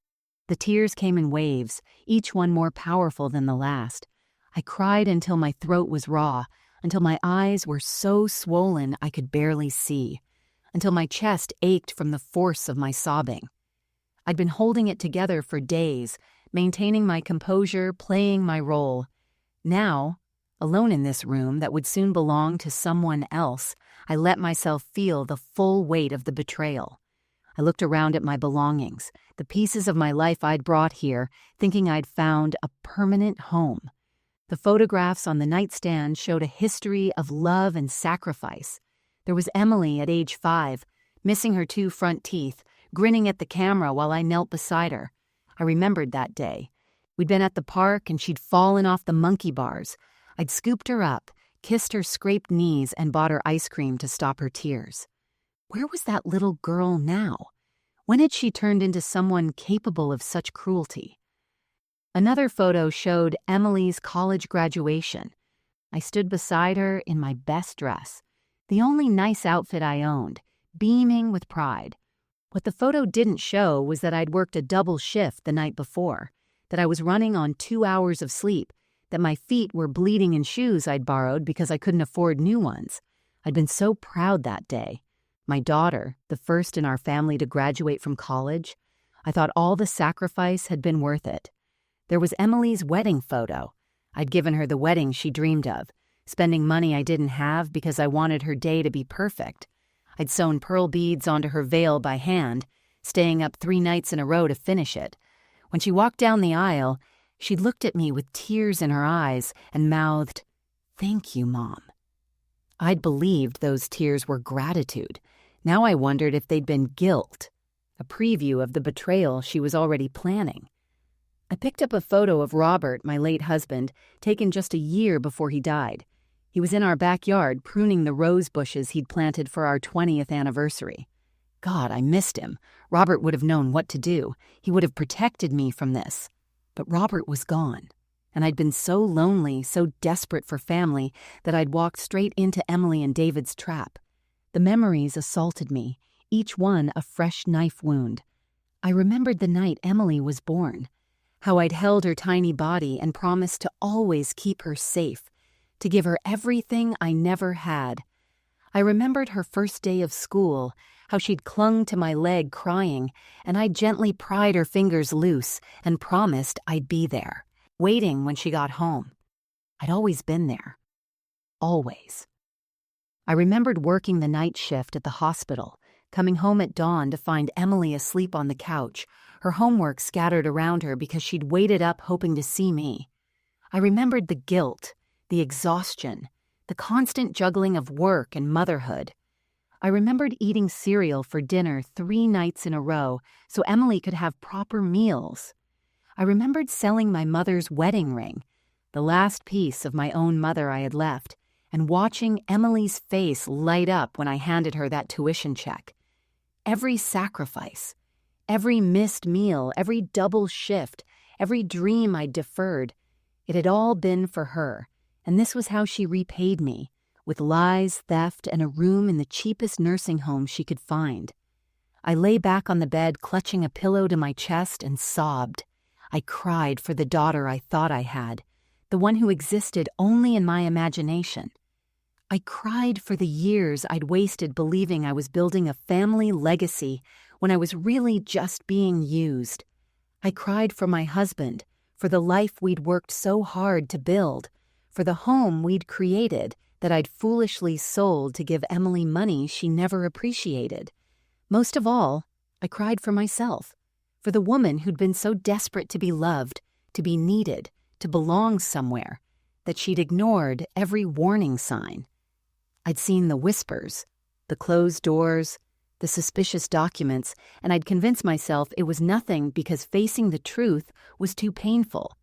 The tears came in waves, each one more powerful than the last. I cried until my throat was raw, until my eyes were so swollen I could barely see, until my chest ached from the force of my sobbing. I'd been holding it together for days, maintaining my composure, playing my role. Now, Alone in this room that would soon belong to someone else, I let myself feel the full weight of the betrayal. I looked around at my belongings, the pieces of my life I'd brought here, thinking I'd found a permanent home. The photographs on the nightstand showed a history of love and sacrifice. There was Emily at age 5, missing her 2 front teeth, grinning at the camera while I knelt beside her. I remembered that day. We'd been at the park and she'd fallen off the monkey bars. I'd scooped her up, kissed her scraped knees, and bought her ice cream to stop her tears. Where was that little girl now? When had she turned into someone capable of such cruelty? Another photo showed Emily's college graduation. I stood beside her in my best dress, the only nice outfit I owned, beaming with pride. What the photo didn't show was that I'd worked a double shift the night before, that I was running on 2 hours of sleep, that my feet were bleeding in shoes I'd borrowed because I couldn't afford new ones. I'd been so proud that day. My daughter, the first in our family to graduate from college, I thought all the sacrifice had been worth it. There was Emily's wedding photo. I'd given her the wedding she dreamed of, spending money I didn't have because I wanted her day to be perfect. I'd sewn pearl beads onto her veil by hand, staying up 3 nights in a row to finish it. When she walked down the aisle, she looked at me with tears in her eyes and mouthed, "Thank you, Mom." I'd believed those tears were gratitude. Now I wondered if they'd been guilt, a preview of the betrayal she was already planning. I picked up a photo of Robert, my late husband, taken just a year before he died. He was in our backyard pruning the rose bushes he'd planted for our 20th anniversary. God, I missed him. Robert would have known what to do. He would have protected me from this. But Robert was gone, and I'd been so lonely, so desperate for family, that I'd walked straight into Emily and David's trap. The memories assaulted me, each one a fresh knife wound. I remembered the night Emily was born, how I'd held her tiny body and promised to always keep her safe, to give her everything I never had. I remembered her first day of school, how she'd clung to my leg crying, and I'd gently pried her fingers loose and promised I'd be there, waiting when she got home. I'd always been there. Always. I remembered working the night shift at the hospital, coming home at dawn to find Emily asleep on the couch, her homework scattered around her because she'd waited up hoping to see me. I remembered the guilt, the exhaustion, the constant juggling of work and motherhood. I remembered eating cereal for dinner 3 nights in a row so Emily could have proper meals. I remembered selling my mother's wedding ring, the last piece of my own mother I had left, and watching Emily's face light up when I handed her that tuition check. Every sacrifice, every missed meal, every double shift, every dream I deferred, it had all been for her, and this was how she repaid me, with lies, theft, and a room in the cheapest nursing home she could find. I lay back on the bed, clutching a pillow to my chest, and sobbed. I cried for the daughter I thought I had, the one who existed only in my imagination. I cried for the years I'd wasted believing I was building a family legacy when I was really just being used. I cried for my husband, for the life we'd worked so hard to build, for the home we'd created that I'd foolishly sold to give Emily money she never appreciated. Most of all, I cried for myself, for the woman who'd been so desperate to be loved, to be needed, to belong somewhere, that she'd ignored every warning sign. I'd seen the whispers, the closed doors, the suspicious documents, and I'd convinced myself it was nothing because facing the truth was too painful.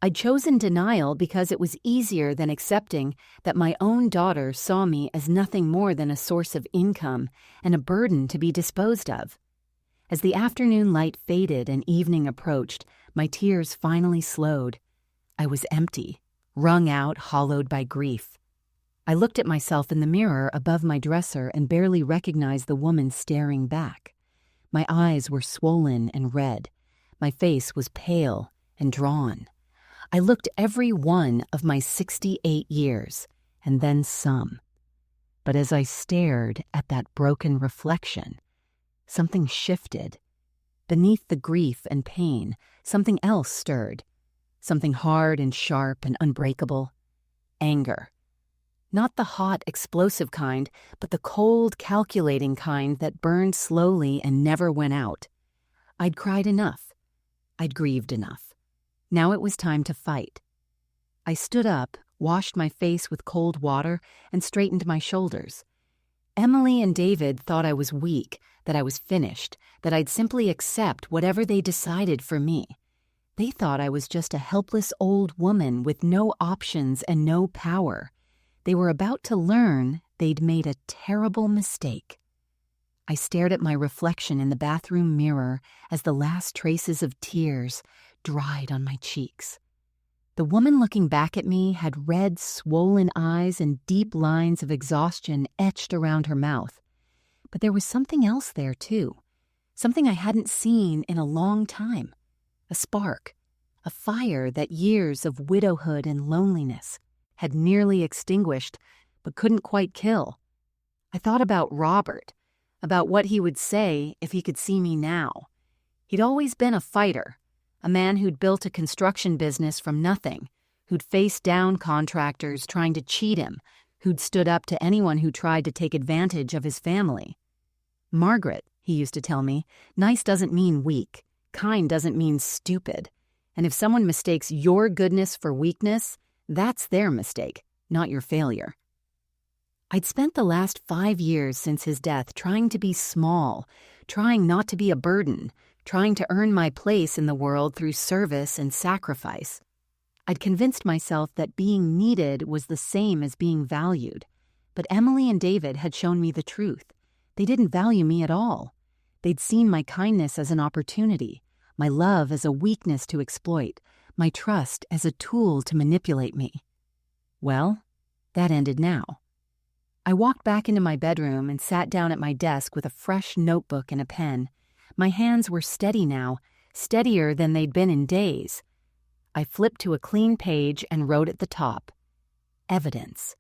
I'd chosen denial because it was easier than accepting that my own daughter saw me as nothing more than a source of income and a burden to be disposed of. As the afternoon light faded and evening approached, my tears finally slowed. I was empty, wrung out, hollowed by grief. I looked at myself in the mirror above my dresser and barely recognized the woman staring back. My eyes were swollen and red. My face was pale and drawn. I looked every one of my 68 years, and then some. But as I stared at that broken reflection, something shifted. Beneath the grief and pain, something else stirred, something hard and sharp and unbreakable. Anger. Not the hot, explosive kind, but the cold, calculating kind that burned slowly and never went out. I'd cried enough. I'd grieved enough. Now it was time to fight. I stood up, washed my face with cold water, and straightened my shoulders. Emily and David thought I was weak, that I was finished, that I'd simply accept whatever they decided for me. They thought I was just a helpless old woman with no options and no power. They were about to learn they'd made a terrible mistake. I stared at my reflection in the bathroom mirror as the last traces of tears dried on my cheeks. The woman looking back at me had red, swollen eyes and deep lines of exhaustion etched around her mouth. But there was something else there, too. Something I hadn't seen in a long time. A spark. A fire that years of widowhood and loneliness had nearly extinguished, but couldn't quite kill. I thought about Robert, about what he would say if he could see me now. He'd always been a fighter, a man who'd built a construction business from nothing, who'd faced down contractors trying to cheat him, who'd stood up to anyone who tried to take advantage of his family. Margaret, he used to tell me, nice doesn't mean weak, kind doesn't mean stupid. And if someone mistakes your goodness for weakness, that's their mistake, not your failure. I'd spent the last 5 years since his death trying to be small, trying not to be a burden, trying to earn my place in the world through service and sacrifice. I'd convinced myself that being needed was the same as being valued. But Emily and David had shown me the truth. They didn't value me at all. They'd seen my kindness as an opportunity, my love as a weakness to exploit, my trust as a tool to manipulate me. Well, that ended now. I walked back into my bedroom and sat down at my desk with a fresh notebook and a pen. My hands were steady now, steadier than they'd been in days. I flipped to a clean page and wrote at the top, evidence.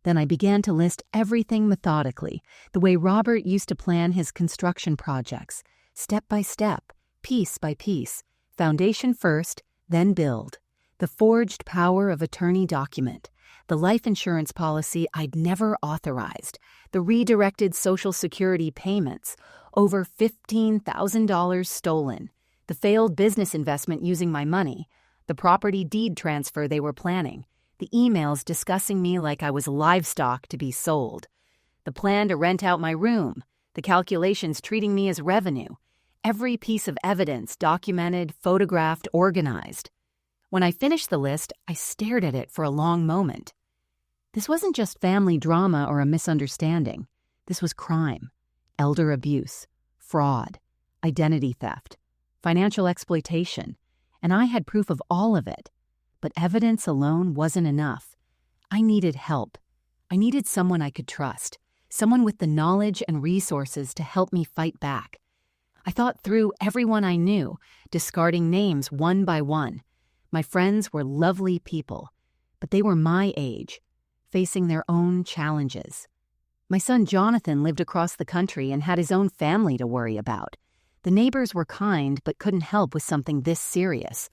Then I began to list everything methodically, the way Robert used to plan his construction projects, step by step, piece by piece, foundation first, then build, the forged power of attorney document, the life insurance policy I'd never authorized, the redirected Social Security payments, over $15,000 stolen, the failed business investment using my money, the property deed transfer they were planning, the emails discussing me like I was livestock to be sold, the plan to rent out my room, the calculations treating me as revenue, every piece of evidence documented, photographed, organized. When I finished the list, I stared at it for a long moment. This wasn't just family drama or a misunderstanding. This was crime, elder abuse, fraud, identity theft, financial exploitation, and I had proof of all of it. But evidence alone wasn't enough. I needed help. I needed someone I could trust, someone with the knowledge and resources to help me fight back. I thought through everyone I knew, discarding names one by one. My friends were lovely people, but they were my age, facing their own challenges. My son Jonathan lived across the country and had his own family to worry about. The neighbors were kind but couldn't help with something this serious.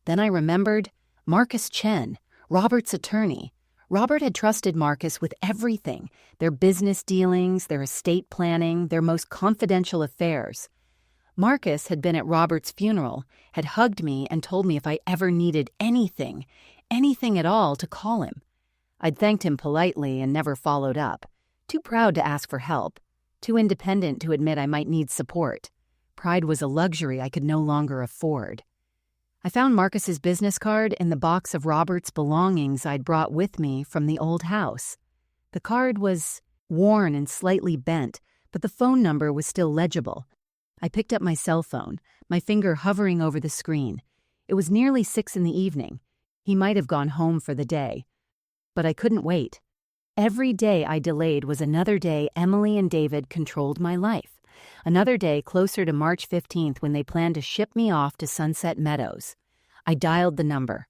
Then I remembered Marcus Chen, Robert's attorney. Robert had trusted Marcus with everything, their business dealings, their estate planning, their most confidential affairs. Marcus had been at Robert's funeral, had hugged me and told me if I ever needed anything at all, to call him. I'd thanked him politely and never followed up. Too proud to ask for help, too independent to admit I might need support. Pride was a luxury I could no longer afford. I found Marcus's business card in the box of Robert's belongings I'd brought with me from the old house. The card was worn and slightly bent, but the phone number was still legible. I picked up my cell phone, my finger hovering over the screen. It was nearly 6 p.m. He might have gone home for the day. But I couldn't wait. Every day I delayed was another day Emily and David controlled my life. Another day closer to March 15th when they planned to ship me off to Sunset Meadows. I dialed the number.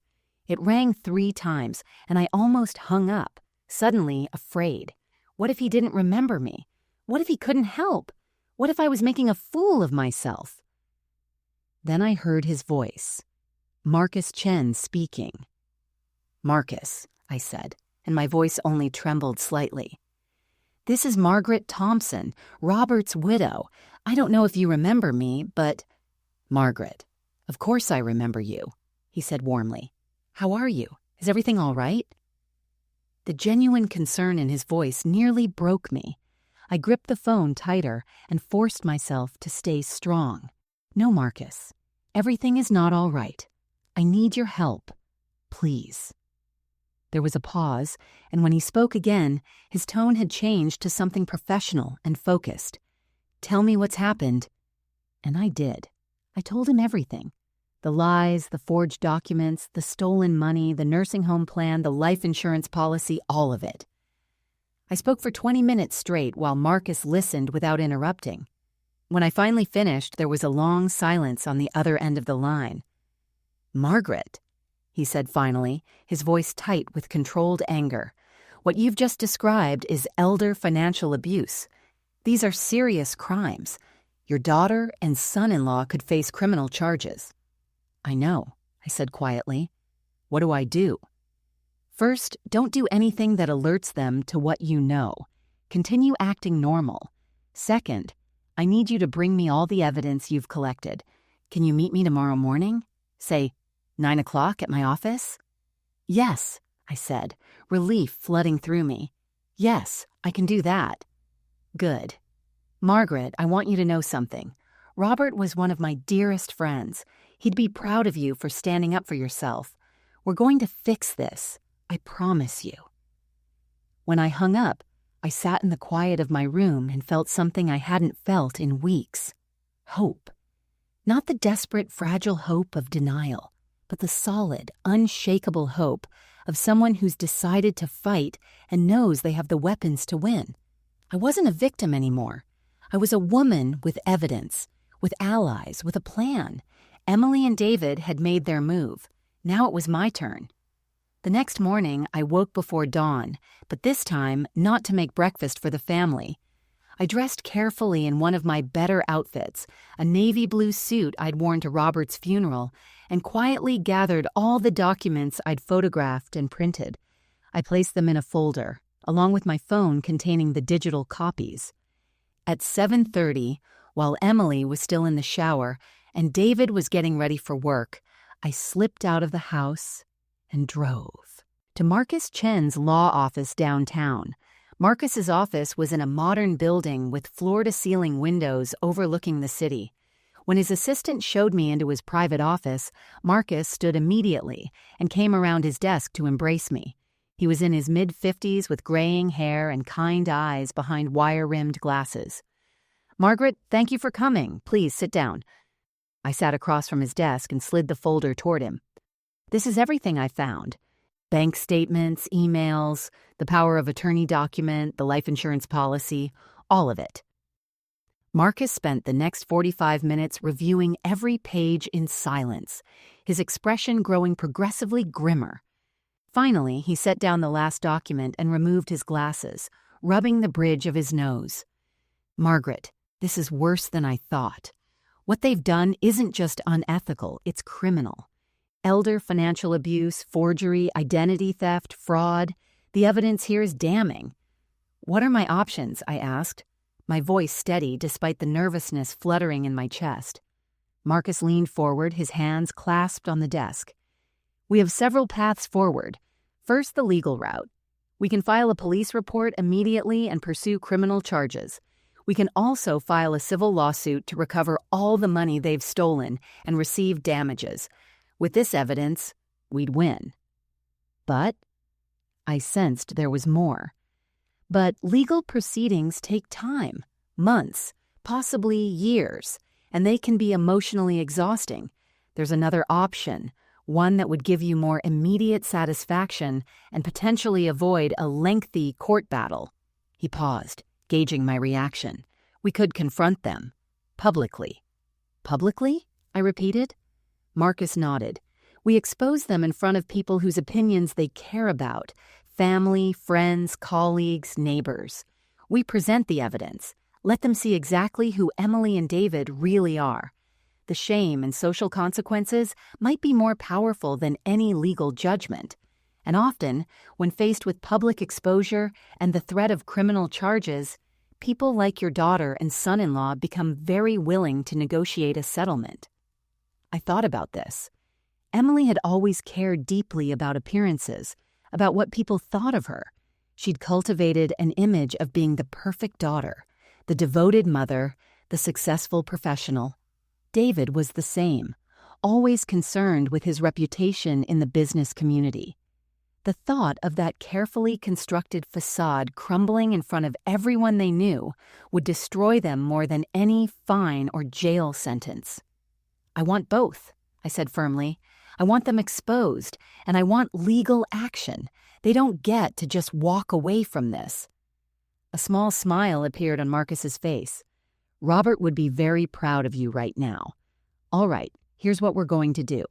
It rang 3 times, and I almost hung up, suddenly afraid. What if he didn't remember me? What if he couldn't help? What if I was making a fool of myself? Then I heard his voice. Marcus Chen speaking. "Marcus, I said, and my voice only trembled slightly. This is Margaret Thompson, Robert's widow. I don't know if you remember me, but— Margaret, of course I remember you, he said warmly. How are you? Is everything all right? The genuine concern in his voice nearly broke me. I gripped the phone tighter and forced myself to stay strong. No, Marcus, everything is not all right. I need your help. Please. There was a pause, and when he spoke again, his tone had changed to something professional and focused. Tell me what's happened. And I did. I told him everything. The lies, the forged documents, the stolen money, the nursing home plan, the life insurance policy, all of it. I spoke for 20 minutes straight while Marcus listened without interrupting. When I finally finished, there was a long silence on the other end of the line. Margaret, he said finally, his voice tight with controlled anger. What you've just described is elder financial abuse. These are serious crimes. Your daughter and son-in-law could face criminal charges. I know, I said quietly. What do I do? First, don't do anything that alerts them to what you know. Continue acting normal. Second, I need you to bring me all the evidence you've collected. Can you meet me tomorrow morning? Say, 9 o'clock at my office? Yes, I said, relief flooding through me. Yes, I can do that. Good. Margaret, I want you to know something. Robert was one of my dearest friends. He'd be proud of you for standing up for yourself. We're going to fix this. I promise you. When I hung up, I sat in the quiet of my room and felt something I hadn't felt in weeks. Hope. Not the desperate, fragile hope of denial, but the solid, unshakable hope of someone who's decided to fight and knows they have the weapons to win. I wasn't a victim anymore. I was a woman with evidence, with allies, with a plan. Emily and David had made their move. Now it was my turn. The next morning, I woke before dawn, but this time not to make breakfast for the family. I dressed carefully in one of my better outfits, a navy blue suit I'd worn to Robert's funeral, and quietly gathered all the documents I'd photographed and printed. I placed them in a folder, along with my phone containing the digital copies. At 7:30, while Emily was still in the shower and David was getting ready for work, I slipped out of the house and drove to Marcus Chen's law office downtown. Marcus's office was in a modern building with floor-to-ceiling windows overlooking the city. When his assistant showed me into his private office, Marcus stood immediately and came around his desk to embrace me. He was in his mid-50s with graying hair and kind eyes behind wire-rimmed glasses. Margaret, thank you for coming. Please sit down. I sat across from his desk and slid the folder toward him. This is everything I found. Bank statements, emails, the power of attorney document, the life insurance policy, all of it. Marcus spent the next 45 minutes reviewing every page in silence, his expression growing progressively grimmer. Finally, he set down the last document and removed his glasses, rubbing the bridge of his nose. Margaret, this is worse than I thought. What they've done isn't just unethical, it's criminal. Elder financial abuse, forgery, identity theft, fraud. The evidence here is damning. What are my options? I asked, my voice steady despite the nervousness fluttering in my chest. Marcus leaned forward, his hands clasped on the desk. We have several paths forward. First, the legal route. We can file a police report immediately and pursue criminal charges. We can also file a civil lawsuit to recover all the money they've stolen and receive damages. With this evidence, we'd win. But I sensed there was more. But legal proceedings take time, months, possibly years, and they can be emotionally exhausting. There's another option, one that would give you more immediate satisfaction and potentially avoid a lengthy court battle. He paused, gauging my reaction. We could confront them. Publicly. Publicly? I repeated. Marcus nodded. We expose them in front of people whose opinions they care about. Family, friends, colleagues, neighbors. We present the evidence. Let them see exactly who Emily and David really are. The shame and social consequences might be more powerful than any legal judgment. And often, when faced with public exposure and the threat of criminal charges, people like your daughter and son-in-law become very willing to negotiate a settlement. I thought about this. Emily had always cared deeply about appearances, about what people thought of her. She'd cultivated an image of being the perfect daughter, the devoted mother, the successful professional. David was the same, always concerned with his reputation in the business community. The thought of that carefully constructed facade crumbling in front of everyone they knew would destroy them more than any fine or jail sentence. "I want both," I said firmly. "I want them exposed, and I want legal action. They don't get to just walk away from this." A small smile appeared on Marcus's face. "Robert would be very proud of you right now. All right, here's what we're going to do."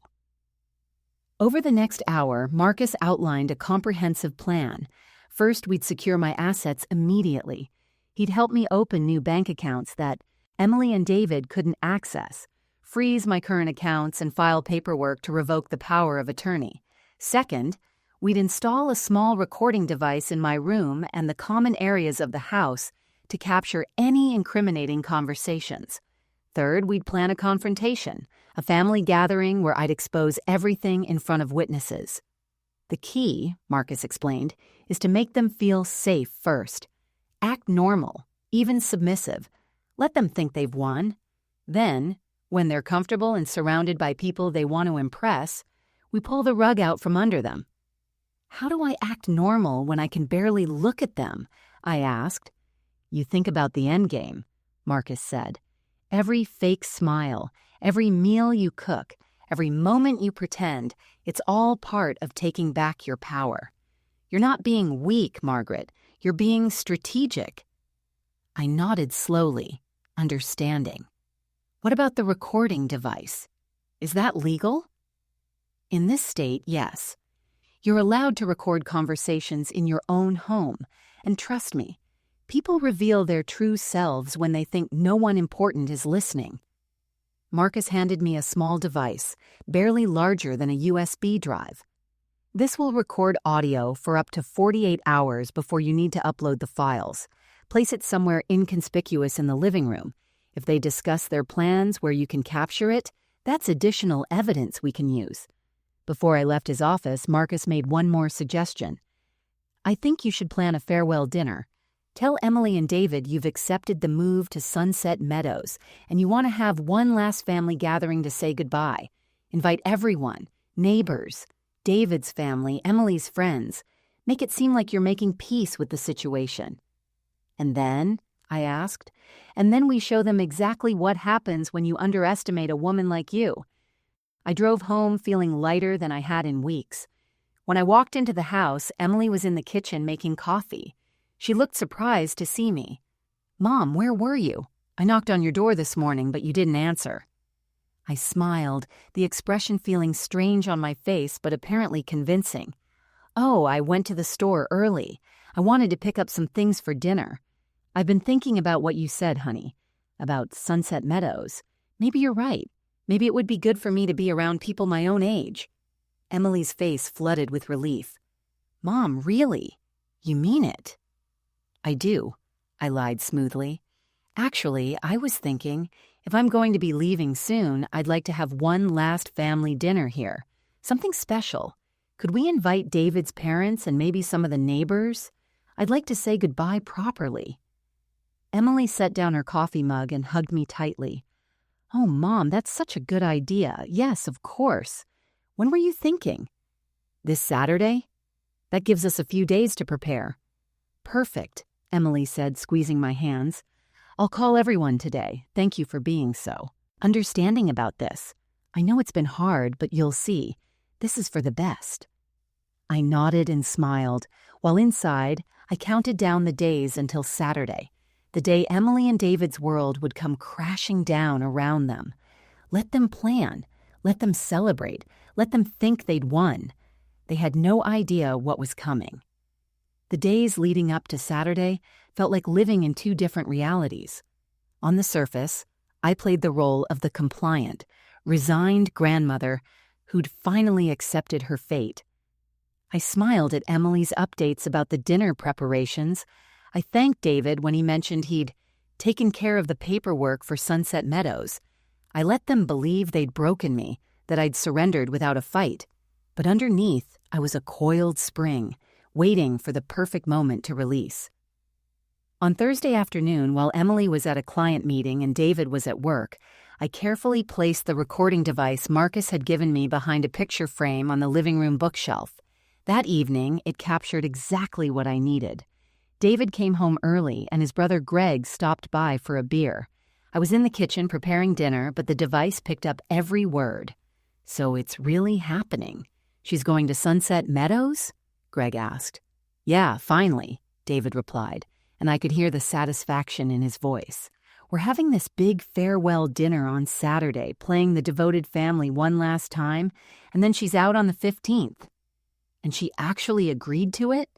Over the next hour, Marcus outlined a comprehensive plan. First, we'd secure my assets immediately. He'd help me open new bank accounts that Emily and David couldn't access, freeze my current accounts, and file paperwork to revoke the power of attorney. Second, we'd install a small recording device in my room and the common areas of the house to capture any incriminating conversations. Third, we'd plan a confrontation, a family gathering where I'd expose everything in front of witnesses. The key, Marcus explained, is to make them feel safe first. Act normal, even submissive. Let them think they've won. Then, when they're comfortable and surrounded by people they want to impress, we pull the rug out from under them. "How do I act normal when I can barely look at them?" I asked. "You think about the end game," Marcus said. "Every fake smile, every meal you cook, every moment you pretend, it's all part of taking back your power. You're not being weak, Margaret. You're being strategic." I nodded slowly, understanding. "What about the recording device? Is that legal?" "In this state, yes. You're allowed to record conversations in your own home, and trust me, people reveal their true selves when they think no one important is listening." Marcus handed me a small device, barely larger than a USB drive. "This will record audio for up to 48 hours before you need to upload the files. Place it somewhere inconspicuous in the living room. If they discuss their plans where you can capture it, that's additional evidence we can use." Before I left his office, Marcus made one more suggestion. "I think you should plan a farewell dinner. Tell Emily and David you've accepted the move to Sunset Meadows, and you want to have one last family gathering to say goodbye. Invite everyone, neighbors, David's family, Emily's friends. Make it seem like you're making peace with the situation." "And then?" I asked. "And then we show them exactly what happens when you underestimate a woman like you." I drove home feeling lighter than I had in weeks. When I walked into the house, Emily was in the kitchen making coffee. She looked surprised to see me. "Mom, where were you? I knocked on your door this morning, but you didn't answer." I smiled, the expression feeling strange on my face but apparently convincing. "Oh, I went to the store early. I wanted to pick up some things for dinner. I've been thinking about what you said, honey, about Sunset Meadows. Maybe you're right. Maybe it would be good for me to be around people my own age." Emily's face flooded with relief. "Mom, really? You mean it?" "I do," I lied smoothly. "Actually, I was thinking, if I'm going to be leaving soon, I'd like to have one last family dinner here. Something special. Could we invite David's parents and maybe some of the neighbors? I'd like to say goodbye properly." Emily set down her coffee mug and hugged me tightly. "Oh, Mom, that's such a good idea. Yes, of course. When were you thinking?" "This Saturday? That gives us a few days to prepare." "Perfect," Emily said, squeezing my hands. "I'll call everyone today. Thank you for being so understanding about this. I know it's been hard, but you'll see. This is for the best." I nodded and smiled, while inside, I counted down the days until Saturday, the day Emily and David's world would come crashing down around them. Let them plan. Let them celebrate. Let them think they'd won. They had no idea what was coming. The days leading up to Saturday felt like living in two different realities. On the surface, I played the role of the compliant, resigned grandmother who'd finally accepted her fate. I smiled at Emily's updates about the dinner preparations. I thanked David when he mentioned he'd taken care of the paperwork for Sunset Meadows. I let them believe they'd broken me, that I'd surrendered without a fight. But underneath, I was a coiled spring, waiting for the perfect moment to release. On Thursday afternoon, while Emily was at a client meeting and David was at work, I carefully placed the recording device Marcus had given me behind a picture frame on the living room bookshelf. That evening, it captured exactly what I needed. David came home early, and his brother Greg stopped by for a beer. I was in the kitchen preparing dinner, but the device picked up every word. "So it's really happening. She's going to Sunset Meadows?" Greg asked. "Yeah, finally," David replied, and I could hear the satisfaction in his voice. "We're having this big farewell dinner on Saturday, playing the devoted family one last time, and then she's out on the 15th. "And she actually agreed to it?"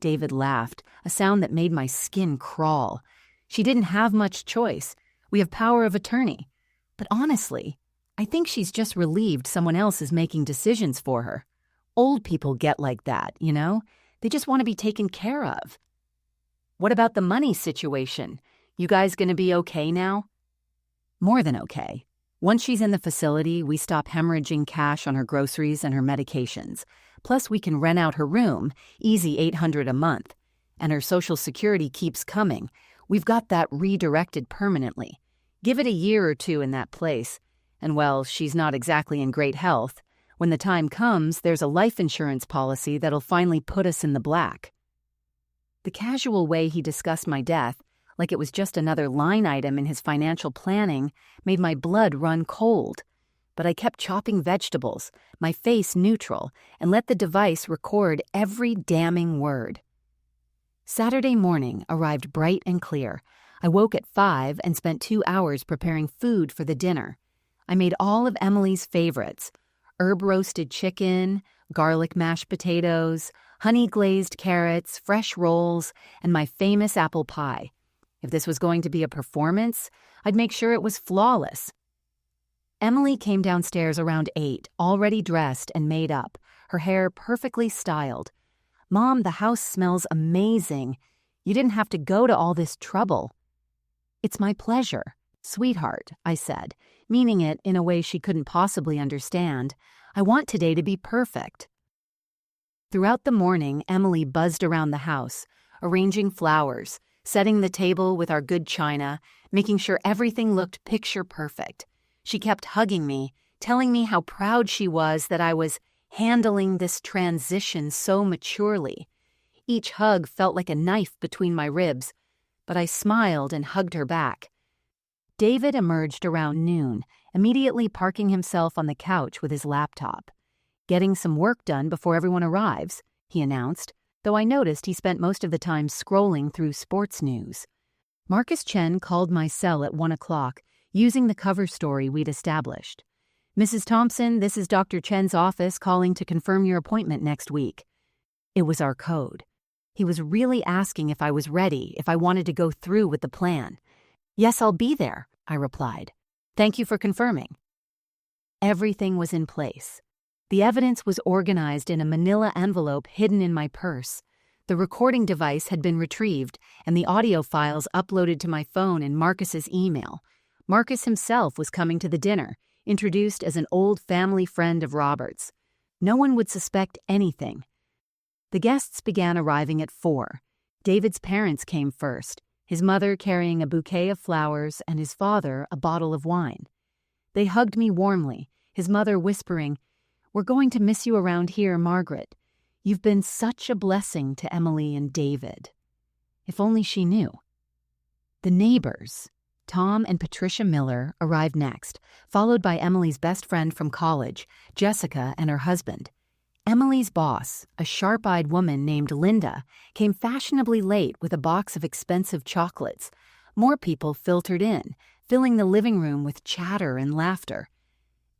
David laughed, a sound that made my skin crawl. "She didn't have much choice. We have power of attorney. But honestly, I think she's just relieved someone else is making decisions for her. Old people get like that, you know? They just want to be taken care of." "What about the money situation? You guys gonna be okay now?" "More than okay. Once she's in the facility, we stop hemorrhaging cash on her groceries and her medications. Plus, we can rent out her room, easy $800 a month. And her Social Security keeps coming. We've got that redirected permanently. Give it a year or two in that place. And well, she's not exactly in great health. When the time comes, there's a life insurance policy that'll finally put us in the black." The casual way he discussed my death, like it was just another line item in his financial planning, made my blood run cold. But I kept chopping vegetables, my face neutral, and let the device record every damning word. Saturday morning arrived bright and clear. I woke at 5 and spent 2 hours preparing food for the dinner. I made all of Emily's favorites: herb-roasted chicken, garlic mashed potatoes, honey-glazed carrots, fresh rolls, and my famous apple pie. If this was going to be a performance, I'd make sure it was flawless. Emily came downstairs around 8, already dressed and made up, her hair perfectly styled. "Mom, the house smells amazing. You didn't have to go to all this trouble." "It's my pleasure, sweetheart," I said, meaning it in a way she couldn't possibly understand. "I want today to be perfect." Throughout the morning, Emily buzzed around the house, arranging flowers, setting the table with our good china, making sure everything looked picture perfect. She kept hugging me, telling me how proud she was that I was handling this transition so maturely. Each hug felt like a knife between my ribs, but I smiled and hugged her back. David emerged around noon, immediately parking himself on the couch with his laptop. "Getting some work done before everyone arrives," he announced, though I noticed he spent most of the time scrolling through sports news. Marcus Chen called my cell at 1 o'clock, using the cover story we'd established. "Mrs. Thompson, this is Dr. Chen's office calling to confirm your appointment next week." It was our code. He was really asking if I was ready, if I wanted to go through with the plan. "Yes, I'll be there," I replied. "Thank you for confirming." Everything was in place. The evidence was organized in a manila envelope hidden in my purse. The recording device had been retrieved, and the audio files uploaded to my phone in Marcus's email. Marcus himself was coming to the dinner, introduced as an old family friend of Robert's. No one would suspect anything. The guests began arriving at 4. David's parents came first, his mother carrying a bouquet of flowers and his father a bottle of wine. They hugged me warmly, his mother whispering, "We're going to miss you around here, Margaret. You've been such a blessing to Emily and David." If only she knew. The neighbors, Tom and Patricia Miller, arrived next, followed by Emily's best friend from college, Jessica, and her husband. Emily's boss, a sharp-eyed woman named Linda, came fashionably late with a box of expensive chocolates. More people filtered in, filling the living room with chatter and laughter.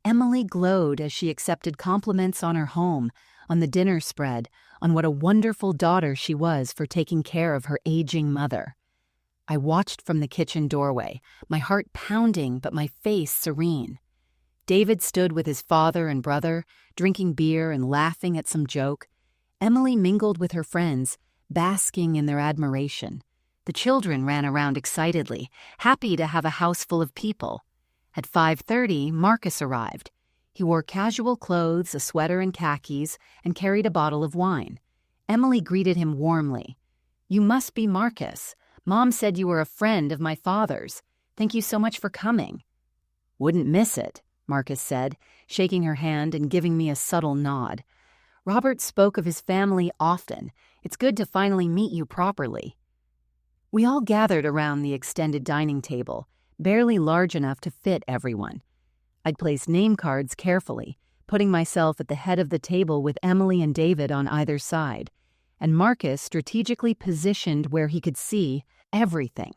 Emily glowed as she accepted compliments on her home, on the dinner spread, on what a wonderful daughter she was for taking care of her aging mother. I watched from the kitchen doorway, my heart pounding but my face serene. David stood with his father and brother, drinking beer and laughing at some joke. Emily mingled with her friends, basking in their admiration. The children ran around excitedly, happy to have a house full of people. At 5:30, Marcus arrived. He wore casual clothes, a sweater and khakis, and carried a bottle of wine. Emily greeted him warmly. "You must be Marcus. Mom said you were a friend of my father's. Thank you so much for coming." "Wouldn't miss it," Marcus said, shaking her hand and giving me a subtle nod. "Robert spoke of his family often. It's good to finally meet you properly." We all gathered around the extended dining table, barely large enough to fit everyone. I'd placed name cards carefully, putting myself at the head of the table with Emily and David on either side, and Marcus strategically positioned where he could see everything.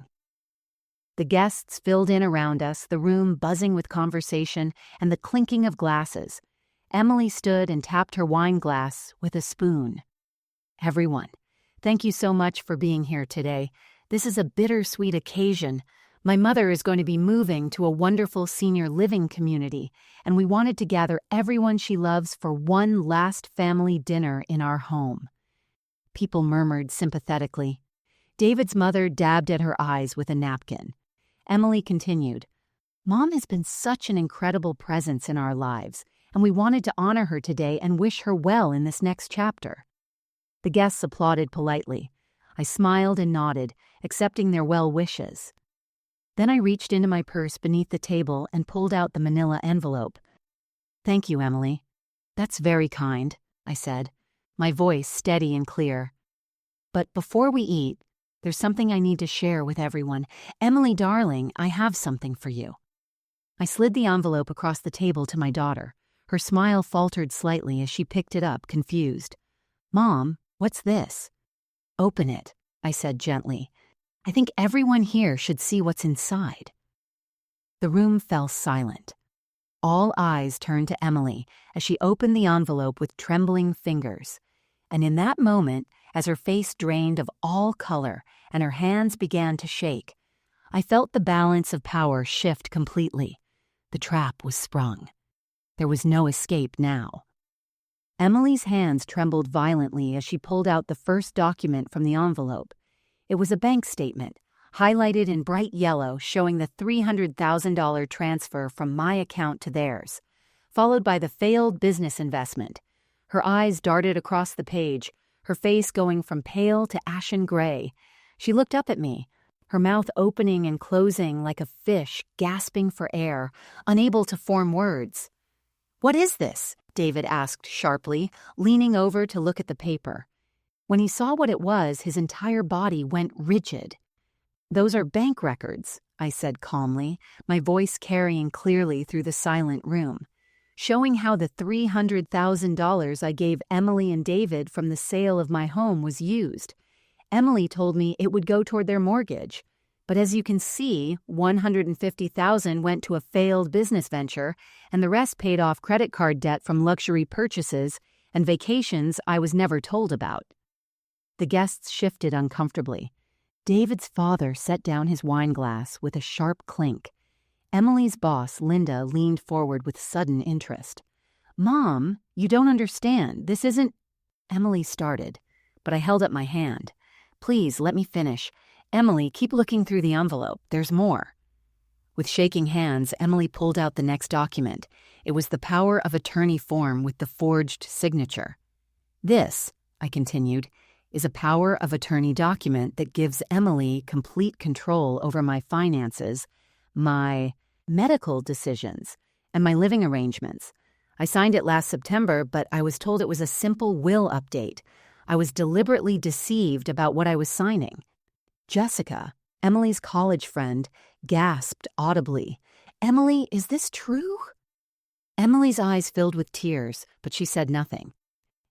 The guests filled in around us, the room buzzing with conversation and the clinking of glasses. Emily stood and tapped her wine glass with a spoon. "Everyone, thank you so much for being here today. This is a bittersweet occasion. My mother is going to be moving to a wonderful senior living community, and we wanted to gather everyone she loves for one last family dinner in our home." People murmured sympathetically. David's mother dabbed at her eyes with a napkin. Emily continued, "Mom has been such an incredible presence in our lives, and we wanted to honor her today and wish her well in this next chapter." The guests applauded politely. I smiled and nodded, accepting their well wishes. Then I reached into my purse beneath the table and pulled out the manila envelope. "Thank you, Emily." "That's very kind," I said, my voice steady and clear. "But before we eat, there's something I need to share with everyone. Emily, darling, I have something for you." I slid the envelope across the table to my daughter. Her smile faltered slightly as she picked it up, confused. "Mom, what's this?" "Open it," I said gently. "I think everyone here should see what's inside." The room fell silent. All eyes turned to Emily as she opened the envelope with trembling fingers. And in that moment, as her face drained of all color and her hands began to shake, I felt the balance of power shift completely. The trap was sprung. There was no escape now. Emily's hands trembled violently as she pulled out the first document from the envelope. It was a bank statement, highlighted in bright yellow, showing the $300,000 transfer from my account to theirs, followed by the failed business investment. Her eyes darted across the page, her face going from pale to ashen gray. She looked up at me, her mouth opening and closing like a fish gasping for air, unable to form words. "What is this?" David asked sharply, leaning over to look at the paper. When he saw what it was, his entire body went rigid. "Those are bank records," I said calmly, my voice carrying clearly through the silent room, showing how the $300,000 I gave Emily and David from the sale of my home was used. Emily told me it would go toward their mortgage, but as you can see, $150,000 went to a failed business venture, and the rest paid off credit card debt from luxury purchases and vacations I was never told about. The guests shifted uncomfortably. David's father set down his wine glass with a sharp clink. Emily's boss, Linda, leaned forward with sudden interest. "Mom, you don't understand. This isn't—" Emily started, but I held up my hand. "Please, let me finish. Emily, keep looking through the envelope. There's more." With shaking hands, Emily pulled out the next document. It was the power of attorney form with the forged signature. "This," I continued, "is a power of attorney document that gives Emily complete control over my finances, my medical decisions, and my living arrangements. I signed it last September, but I was told it was a simple will update. I was deliberately deceived about what I was signing." Jessica, Emily's college friend, gasped audibly. "Emily, is this true?" Emily's eyes filled with tears, but she said nothing.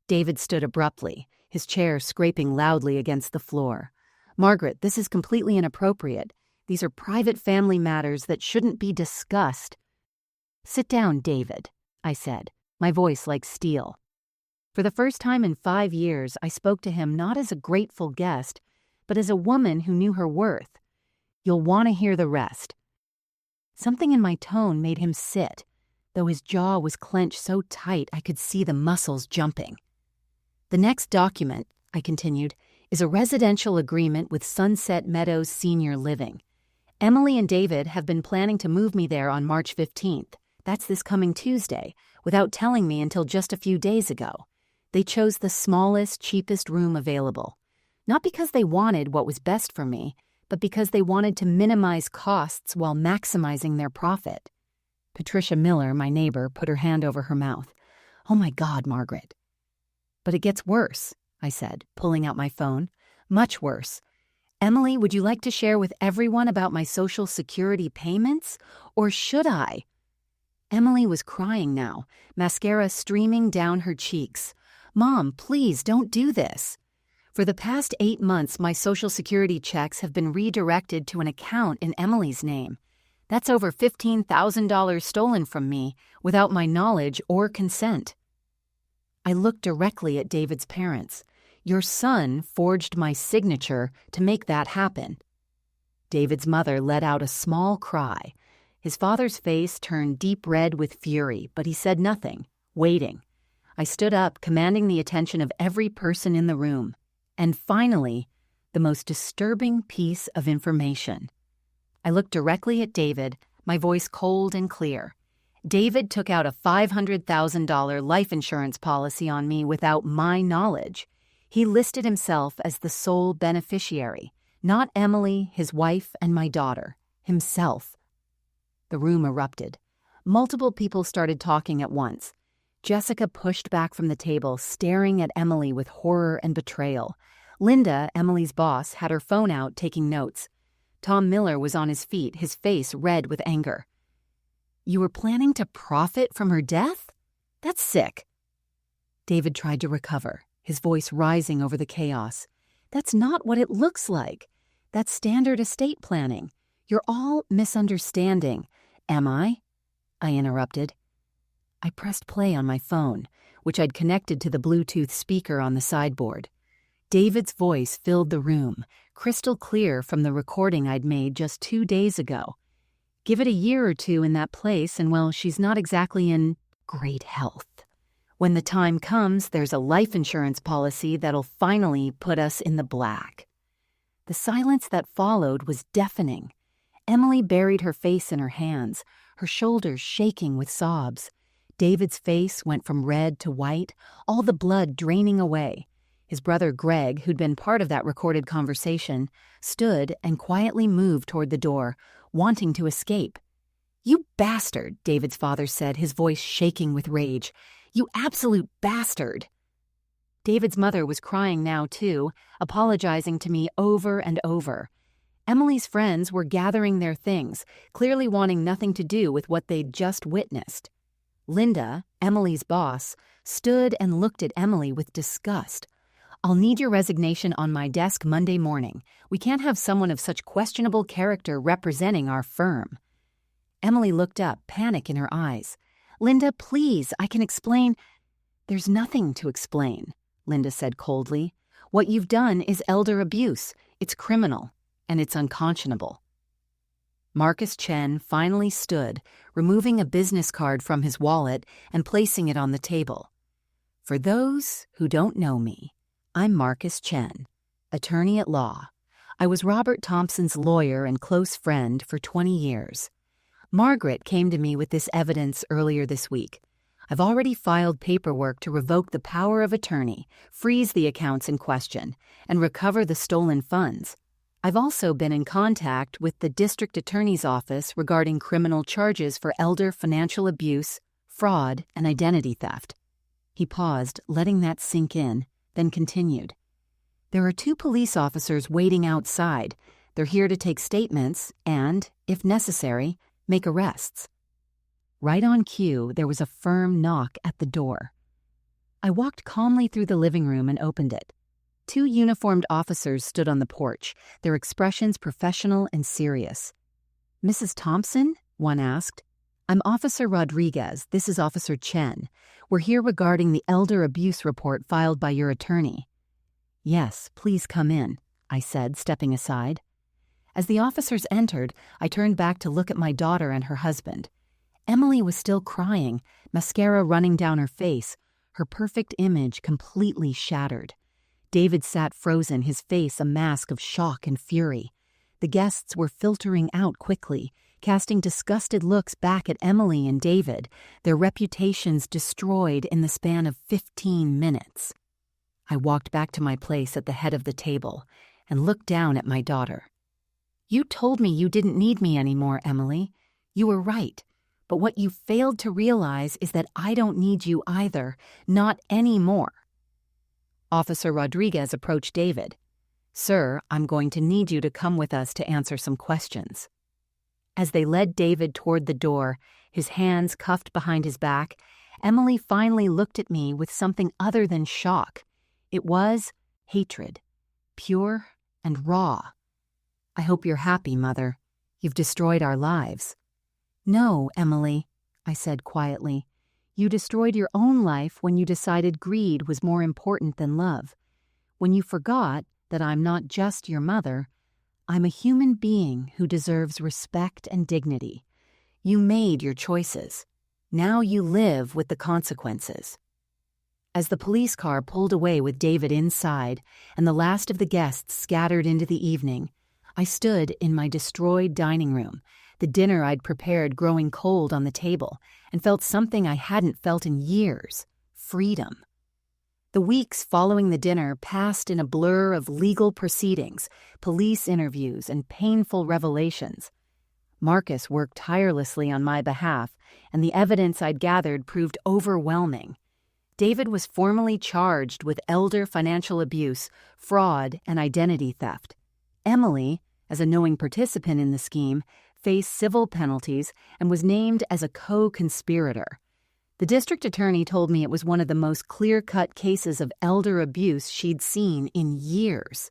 David stood abruptly, his chair scraping loudly against the floor. "Margaret, this is completely inappropriate. These are private family matters that shouldn't be discussed." "Sit down, David," I said, my voice like steel. For the first time in 5 years, I spoke to him not as a grateful guest, but as a woman who knew her worth. "You'll want to hear the rest." Something in my tone made him sit, though his jaw was clenched so tight I could see the muscles jumping. The next document, I continued, is a residential agreement with Sunset Meadows Senior Living. Emily and David have been planning to move me there on March 15th. That's this coming Tuesday, without telling me until just a few days ago. They chose the smallest, cheapest room available. Not because they wanted what was best for me, but because they wanted to minimize costs while maximizing their profit. Patricia Miller, my neighbor, put her hand over her mouth. "Oh my God, Margaret." "But it gets worse," I said, pulling out my phone. "Much worse. Emily, would you like to share with everyone about my Social Security payments? Or should I?" Emily was crying now, mascara streaming down her cheeks. "Mom, please don't do this. For the past 8 months, my Social Security checks have been redirected to an account in Emily's name. That's over $15,000 stolen from me without my knowledge or consent." I looked directly at David's parents. "Your son forged my signature to make that happen." David's mother let out a small cry. His father's face turned deep red with fury, but he said nothing, waiting. I stood up, commanding the attention of every person in the room. And finally, the most disturbing piece of information. I looked directly at David, my voice cold and clear. David took out a $500,000 life insurance policy on me without my knowledge. He listed himself as the sole beneficiary, not Emily, his wife, and my daughter, himself. The room erupted. Multiple people started talking at once. Jessica pushed back from the table, staring at Emily with horror and betrayal. Linda, Emily's boss, had her phone out, taking notes. Tom Miller was on his feet, his face red with anger. "You were planning to profit from her death? That's sick." David tried to recover, his voice rising over the chaos. "That's not what it looks like. That's standard estate planning. You're all misunderstanding." "Am I?" I interrupted. I pressed play on my phone, which I'd connected to the Bluetooth speaker on the sideboard. David's voice filled the room, crystal clear from the recording I'd made just 2 days ago. Give it a year or two in that place, and well, she's not exactly in great health. When the time comes, there's a life insurance policy that'll finally put us in the black. The silence that followed was deafening. Emily buried her face in her hands, her shoulders shaking with sobs. David's face went from red to white, all the blood draining away. His brother Greg, who'd been part of that recorded conversation, stood and quietly moved toward the door, wanting to escape. "You bastard," David's father said, his voice shaking with rage. "You absolute bastard." David's mother was crying now, too, apologizing to me over and over. Emily's friends were gathering their things, clearly wanting nothing to do with what they'd just witnessed. Linda, Emily's boss, stood and looked at Emily with disgust. "I'll need your resignation on my desk Monday morning. We can't have someone of such questionable character representing our firm." Emily looked up, panic in her eyes. "Linda, please, I can explain." "There's nothing to explain," Linda said coldly. "What you've done is elder abuse. It's criminal, and it's unconscionable." Marcus Chen finally stood, removing a business card from his wallet and placing it on the table. "For those who don't know me, I'm Marcus Chen, attorney at law. I was Robert Thompson's lawyer and close friend for 20 years. Margaret came to me with this evidence earlier this week. I've already filed paperwork to revoke the power of attorney, freeze the accounts in question, and recover the stolen funds. I've also been in contact with the district attorney's office regarding criminal charges for elder financial abuse, fraud, and identity theft." He paused, letting that sink in, then continued. "There are 2 police officers waiting outside. They're here to take statements and, if necessary, make arrests." Right on cue, there was a firm knock at the door. I walked calmly through the living room and opened it. 2 uniformed officers stood on the porch, their expressions professional and serious. "Mrs. Thompson?" one asked. "I'm Officer Rodriguez. This is Officer Chen. We're here regarding the elder abuse report filed by your attorney." "Yes, please come in," I said, stepping aside. As the officers entered, I turned back to look at my daughter and her husband. Emily was still crying, mascara running down her face, her perfect image completely shattered. David sat frozen, his face a mask of shock and fury. The guests were filtering out quickly, casting disgusted looks back at Emily and David, their reputations destroyed in the span of 15 minutes. I walked back to my place at the head of the table and looked down at my daughter. "You told me you didn't need me anymore, Emily. You were right. But what you failed to realize is that I don't need you either, not anymore." Officer Rodriguez approached David. "Sir, I'm going to need you to come with us to answer some questions." As they led David toward the door, his hands cuffed behind his back, Emily finally looked at me with something other than shock. It was hatred, pure and raw. "I hope you're happy, Mother. You've destroyed our lives." "No, Emily," I said quietly. "You destroyed your own life when you decided greed was more important than love. When you forgot that I'm not just your mother, I'm a human being who deserves respect and dignity. You made your choices. Now you live with the consequences." As the police car pulled away with David inside and the last of the guests scattered into the evening, I stood in my destroyed dining room, the dinner I'd prepared growing cold on the table, and felt something I hadn't felt in years: freedom. The weeks following the dinner passed in a blur of legal proceedings, police interviews, and painful revelations. Marcus worked tirelessly on my behalf, and the evidence I'd gathered proved overwhelming. David was formally charged with elder financial abuse, fraud, and identity theft. Emily, as a knowing participant in the scheme, faced civil penalties and was named as a co-conspirator. The district attorney told me it was one of the most clear-cut cases of elder abuse she'd seen in years.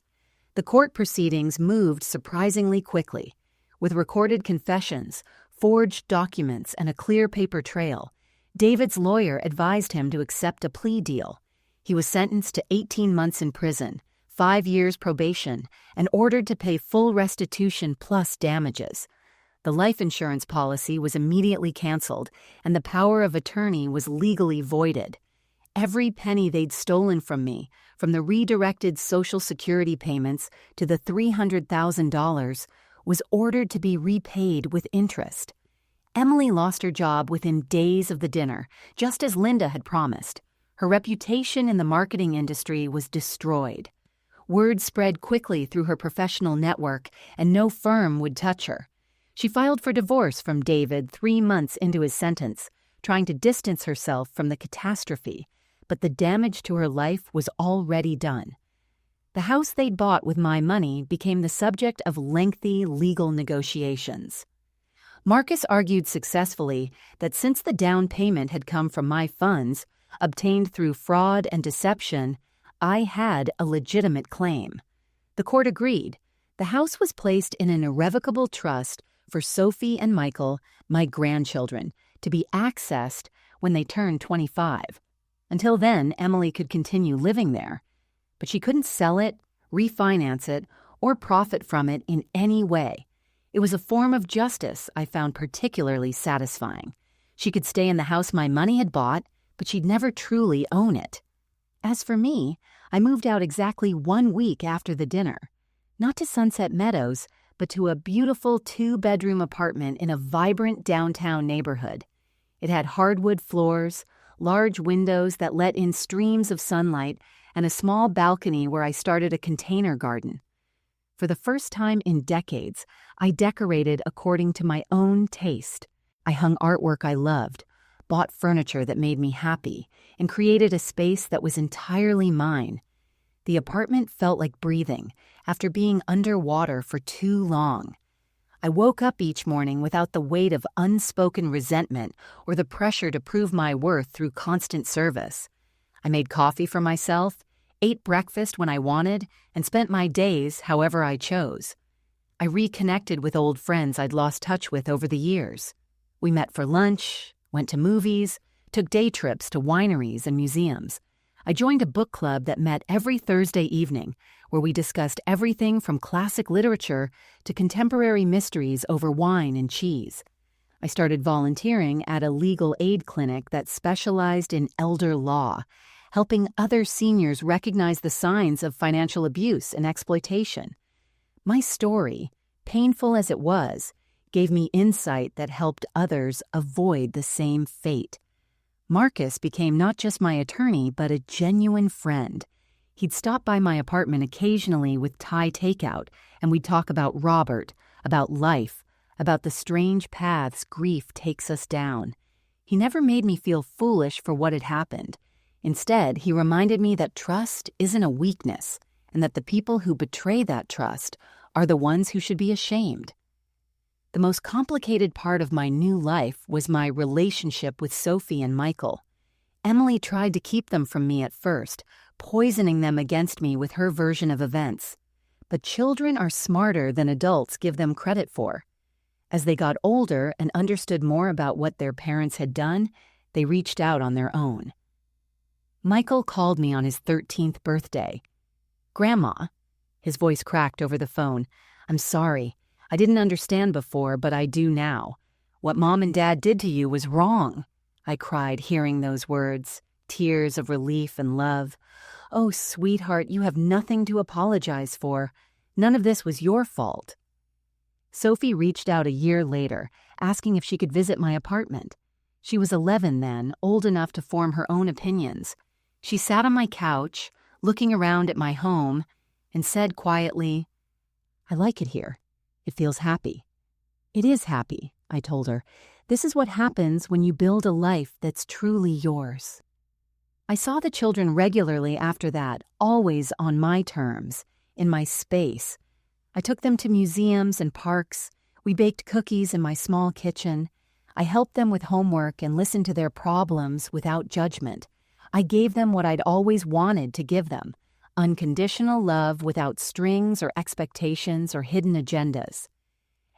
The court proceedings moved surprisingly quickly. With recorded confessions, forged documents, and a clear paper trail, David's lawyer advised him to accept a plea deal. He was sentenced to 18 months in prison, 5 years probation, and ordered to pay full restitution plus damages. The life insurance policy was immediately canceled, and the power of attorney was legally voided. Every penny they'd stolen from me, from the redirected Social Security payments to the $300,000, was ordered to be repaid with interest. Emily lost her job within days of the dinner, just as Linda had promised. Her reputation in the marketing industry was destroyed. Word spread quickly through her professional network, and no firm would touch her. She filed for divorce from David 3 months into his sentence, trying to distance herself from the catastrophe, but the damage to her life was already done. The house they'd bought with my money became the subject of lengthy legal negotiations. Marcus argued successfully that since the down payment had come from my funds, obtained through fraud and deception, I had a legitimate claim. The court agreed. The house was placed in an irrevocable trust for Sophie and Michael, my grandchildren, to be accessed when they turned 25. Until then, Emily could continue living there, but she couldn't sell it, refinance it, or profit from it in any way. It was a form of justice I found particularly satisfying. She could stay in the house my money had bought, but she'd never truly own it. As for me, I moved out exactly 1 week after the dinner. Not to Sunset Meadows, but to a beautiful 2-bedroom apartment in a vibrant downtown neighborhood. It had hardwood floors, large windows that let in streams of sunlight, and a small balcony where I started a container garden. For the first time in decades, I decorated according to my own taste. I hung artwork I loved, bought furniture that made me happy, and created a space that was entirely mine. The apartment felt like breathing after being underwater for too long. I woke up each morning without the weight of unspoken resentment or the pressure to prove my worth through constant service. I made coffee for myself, ate breakfast when I wanted, and spent my days however I chose. I reconnected with old friends I'd lost touch with over the years. We met for lunch, went to movies, took day trips to wineries and museums. I joined a book club that met every Thursday evening, where we discussed everything from classic literature to contemporary mysteries over wine and cheese. I started volunteering at a legal aid clinic that specialized in elder law, helping other seniors recognize the signs of financial abuse and exploitation. My story, painful as it was, gave me insight that helped others avoid the same fate. Marcus became not just my attorney, but a genuine friend. He'd stop by my apartment occasionally with Thai takeout, and we'd talk about Robert, about life, about the strange paths grief takes us down. He never made me feel foolish for what had happened. Instead, he reminded me that trust isn't a weakness, and that the people who betray that trust are the ones who should be ashamed. The most complicated part of my new life was my relationship with Sophie and Michael. Emily tried to keep them from me at first, poisoning them against me with her version of events. But children are smarter than adults give them credit for. As they got older and understood more about what their parents had done, they reached out on their own. Michael called me on his 13th birthday. "Grandma," his voice cracked over the phone, "I'm sorry. I didn't understand before, but I do now. What Mom and Dad did to you was wrong." I cried, hearing those words, tears of relief and love. "Oh, sweetheart, you have nothing to apologize for. None of this was your fault." Sophie reached out a year later, asking if she could visit my apartment. She was 11 then, old enough to form her own opinions. She sat on my couch, looking around at my home, and said quietly, "I like it here. It feels happy." "It is happy," I told her. "This is what happens when you build a life that's truly yours." I saw the children regularly after that, always on my terms, in my space. I took them to museums and parks. We baked cookies in my small kitchen. I helped them with homework and listened to their problems without judgment. I gave them what I'd always wanted to give them: unconditional love without strings or expectations or hidden agendas.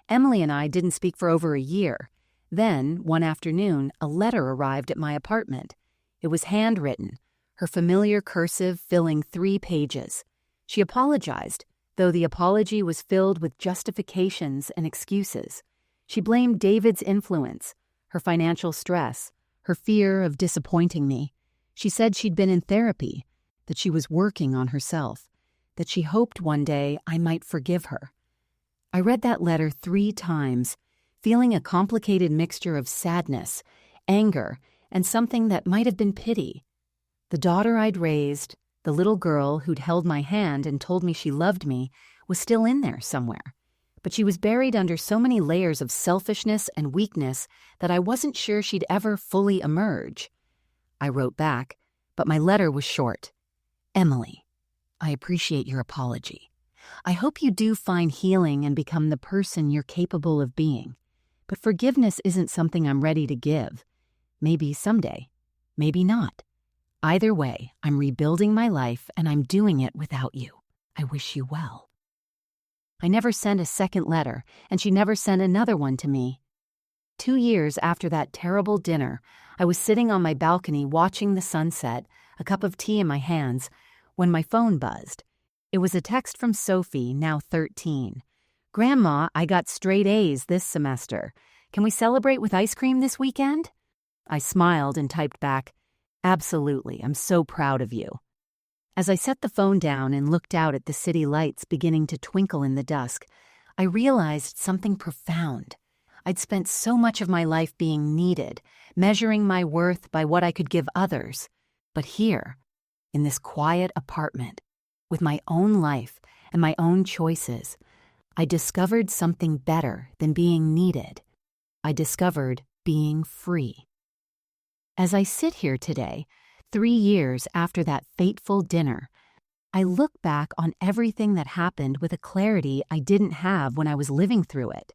Emily and I didn't speak for over a year. Then, one afternoon, a letter arrived at my apartment. It was handwritten, her familiar cursive filling 3 pages. She apologized, though the apology was filled with justifications and excuses. She blamed David's influence, her financial stress, her fear of disappointing me. She said she'd been in therapy, that she was working on herself, that she hoped one day I might forgive her. I read that letter 3 times, feeling a complicated mixture of sadness, anger, and something that might have been pity. The daughter I'd raised, the little girl who'd held my hand and told me she loved me, was still in there somewhere. But she was buried under so many layers of selfishness and weakness that I wasn't sure she'd ever fully emerge. I wrote back, but my letter was short. "Emily, I appreciate your apology. I hope you do find healing and become the person you're capable of being. But forgiveness isn't something I'm ready to give. Maybe someday, maybe not. Either way, I'm rebuilding my life and I'm doing it without you. I wish you well." I never sent a second letter, and she never sent another one to me. 2 years after that terrible dinner, I was sitting on my balcony watching the sunset, a cup of tea in my hands, when my phone buzzed. It was a text from Sophie, now 13. "Grandma, I got straight A's this semester. Can we celebrate with ice cream this weekend?" I smiled and typed back, "Absolutely, I'm so proud of you." As I set the phone down and looked out at the city lights beginning to twinkle in the dusk, I realized something profound. I'd spent so much of my life being needed, measuring my worth by what I could give others. But here, in this quiet apartment, with my own life and my own choices, I discovered something better than being needed. I discovered being free. As I sit here today, 3 years after that fateful dinner, I look back on everything that happened with a clarity I didn't have when I was living through it.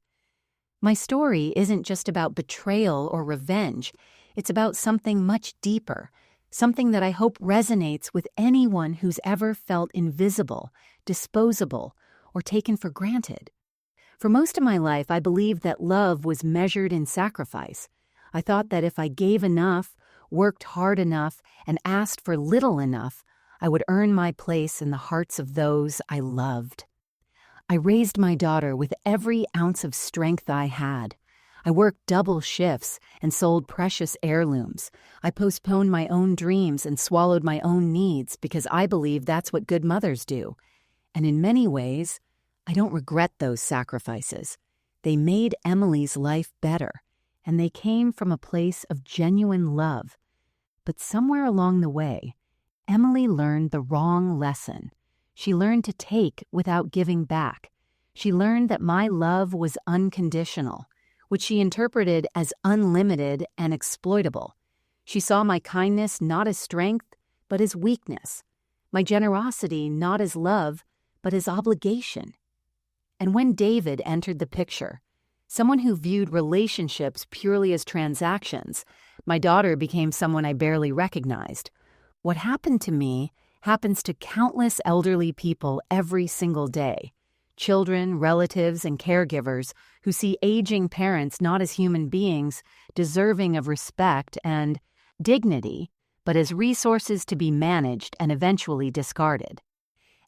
My story isn't just about betrayal or revenge. It's about something much deeper, something that I hope resonates with anyone who's ever felt invisible, disposable, or taken for granted. For most of my life, I believed that love was measured in sacrifice. I thought that if I gave enough, worked hard enough, and asked for little enough, I would earn my place in the hearts of those I loved. I raised my daughter with every ounce of strength I had. I worked double shifts and sold precious heirlooms. I postponed my own dreams and swallowed my own needs because I believe that's what good mothers do. And in many ways, I don't regret those sacrifices. They made Emily's life better, and they came from a place of genuine love. But somewhere along the way, Emily learned the wrong lesson. She learned to take without giving back. She learned that my love was unconditional, which she interpreted as unlimited and exploitable. She saw my kindness not as strength, but as weakness. My generosity not as love, but as obligation. And when David entered the picture, someone who viewed relationships purely as transactions, my daughter became someone I barely recognized. What happened to me happens to countless elderly people every single day. Children, relatives, and caregivers who see aging parents not as human beings deserving of respect and dignity, but as resources to be managed and eventually discarded.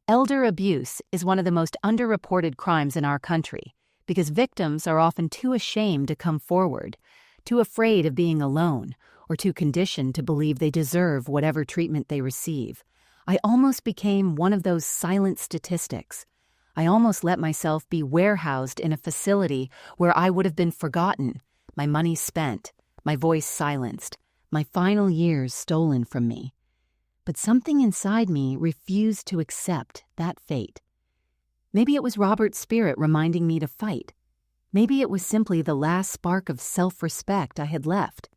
Elder abuse is one of the most underreported crimes in our country because victims are often too ashamed to come forward, too afraid of being alone, or too conditioned to believe they deserve whatever treatment they receive. I almost became one of those silent statistics. I almost let myself be warehoused in a facility where I would have been forgotten, my money spent, my voice silenced, my final years stolen from me. But something inside me refused to accept that fate. Maybe it was Robert's spirit reminding me to fight. Maybe it was simply the last spark of self-respect I had left.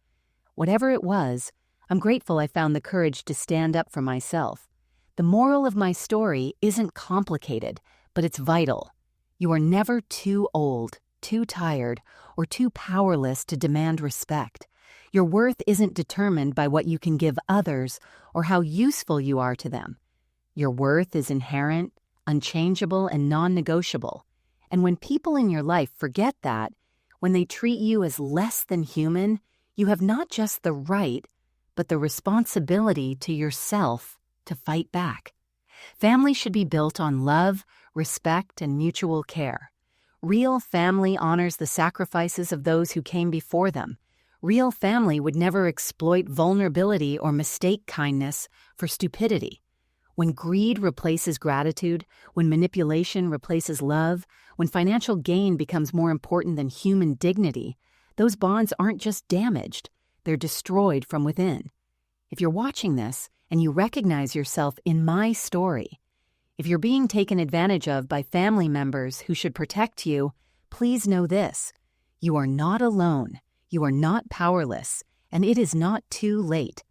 Whatever it was, I'm grateful I found the courage to stand up for myself. The moral of my story isn't complicated, but it's vital. You are never too old, too tired, or too powerless to demand respect. Your worth isn't determined by what you can give others or how useful you are to them. Your worth is inherent, unchangeable, and non-negotiable. And when people in your life forget that, when they treat you as less than human, you have not just the right, but the responsibility to yourself to fight back. Family should be built on love, respect, and mutual care. Real family honors the sacrifices of those who came before them. Real family would never exploit vulnerability or mistake kindness for stupidity. When greed replaces gratitude, when manipulation replaces love, when financial gain becomes more important than human dignity, those bonds aren't just damaged, they're destroyed from within. If you're watching this and you recognize yourself in my story, if you're being taken advantage of by family members who should protect you, please know this: you are not alone, you are not powerless, and it is not too late.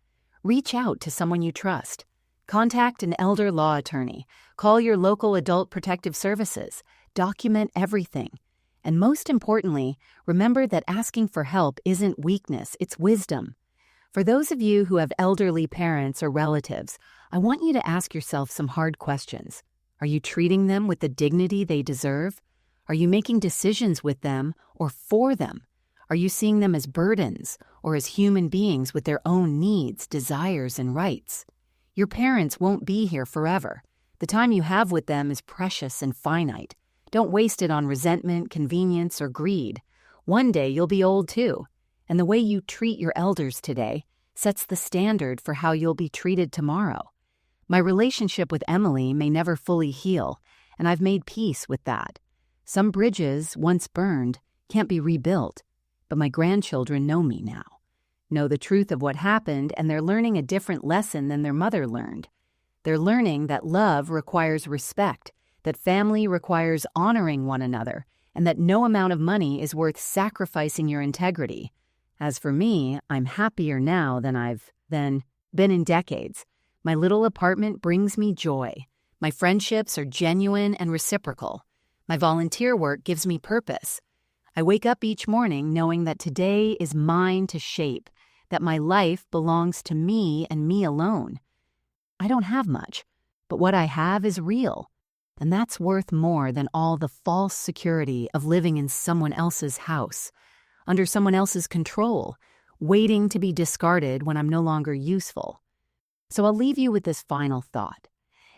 Reach out to someone you trust. Contact an elder law attorney. Call your local adult protective services. Document everything. And most importantly, remember that asking for help isn't weakness, it's wisdom. For those of you who have elderly parents or relatives, I want you to ask yourself some hard questions. Are you treating them with the dignity they deserve? Are you making decisions with them or for them? Are you seeing them as burdens or as human beings with their own needs, desires, and rights? Your parents won't be here forever. The time you have with them is precious and finite. Don't waste it on resentment, convenience, or greed. One day you'll be old too, and the way you treat your elders today sets the standard for how you'll be treated tomorrow. My relationship with Emily may never fully heal, and I've made peace with that. Some bridges, once burned, can't be rebuilt, but my grandchildren know me now, know the truth of what happened, and they're learning a different lesson than their mother learned. They're learning that love requires respect, that family requires honoring one another, and that no amount of money is worth sacrificing your integrity. As for me, I'm happier now than I've been in decades. My little apartment brings me joy. My friendships are genuine and reciprocal. My volunteer work gives me purpose. I wake up each morning knowing that today is mine to shape, that my life belongs to me and me alone. I don't have much, but what I have is real, and that's worth more than all the false security of living in someone else's house, under someone else's control, waiting to be discarded when I'm no longer useful. So I'll leave you with this final thought.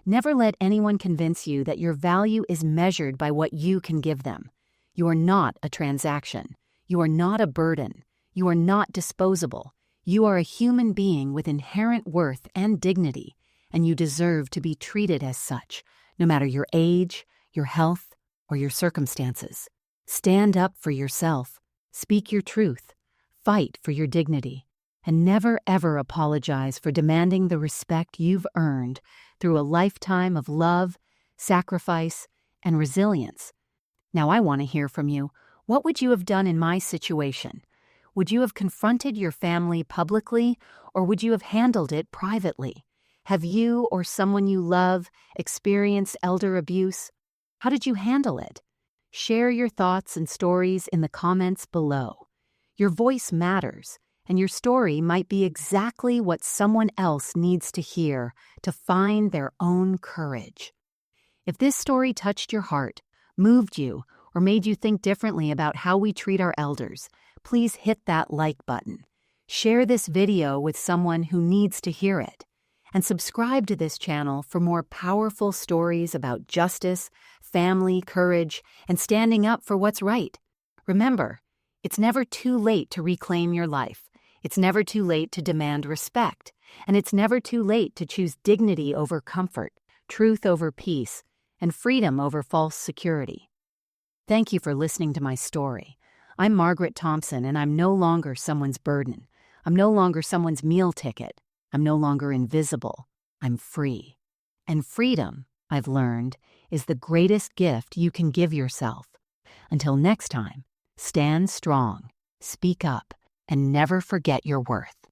Never let anyone convince you that your value is measured by what you can give them. You are not a transaction. You are not a burden. You are not disposable. You are a human being with inherent worth and dignity, and you deserve to be treated as such, no matter your age, your health, or your circumstances. Stand up for yourself. Speak your truth. Fight for your dignity. And never ever apologize for demanding the respect you've earned through a lifetime of love, sacrifice, and resilience. Now I want to hear from you. What would you have done in my situation? Would you have confronted your family publicly, or would you have handled it privately? Have you or someone you love experienced elder abuse? How did you handle it? Share your thoughts and stories in the comments below. Your voice matters, and your story might be exactly what someone else needs to hear to find their own courage. If this story touched your heart, moved you, or made you think differently about how we treat our elders, please hit that like button. Share this video with someone who needs to hear it. And subscribe to this channel for more powerful stories about justice, family, courage, and standing up for what's right. Remember, it's never too late to reclaim your life. It's never too late to demand respect. And it's never too late to choose dignity over comfort, truth over peace, and freedom over false security. Thank you for listening to my story. I'm Margaret Thompson, and I'm no longer someone's burden. I'm no longer someone's meal ticket. I'm no longer invisible. I'm free. And freedom, I've learned, is the greatest gift you can give yourself. Until next time, stand strong, speak up, and never forget your worth.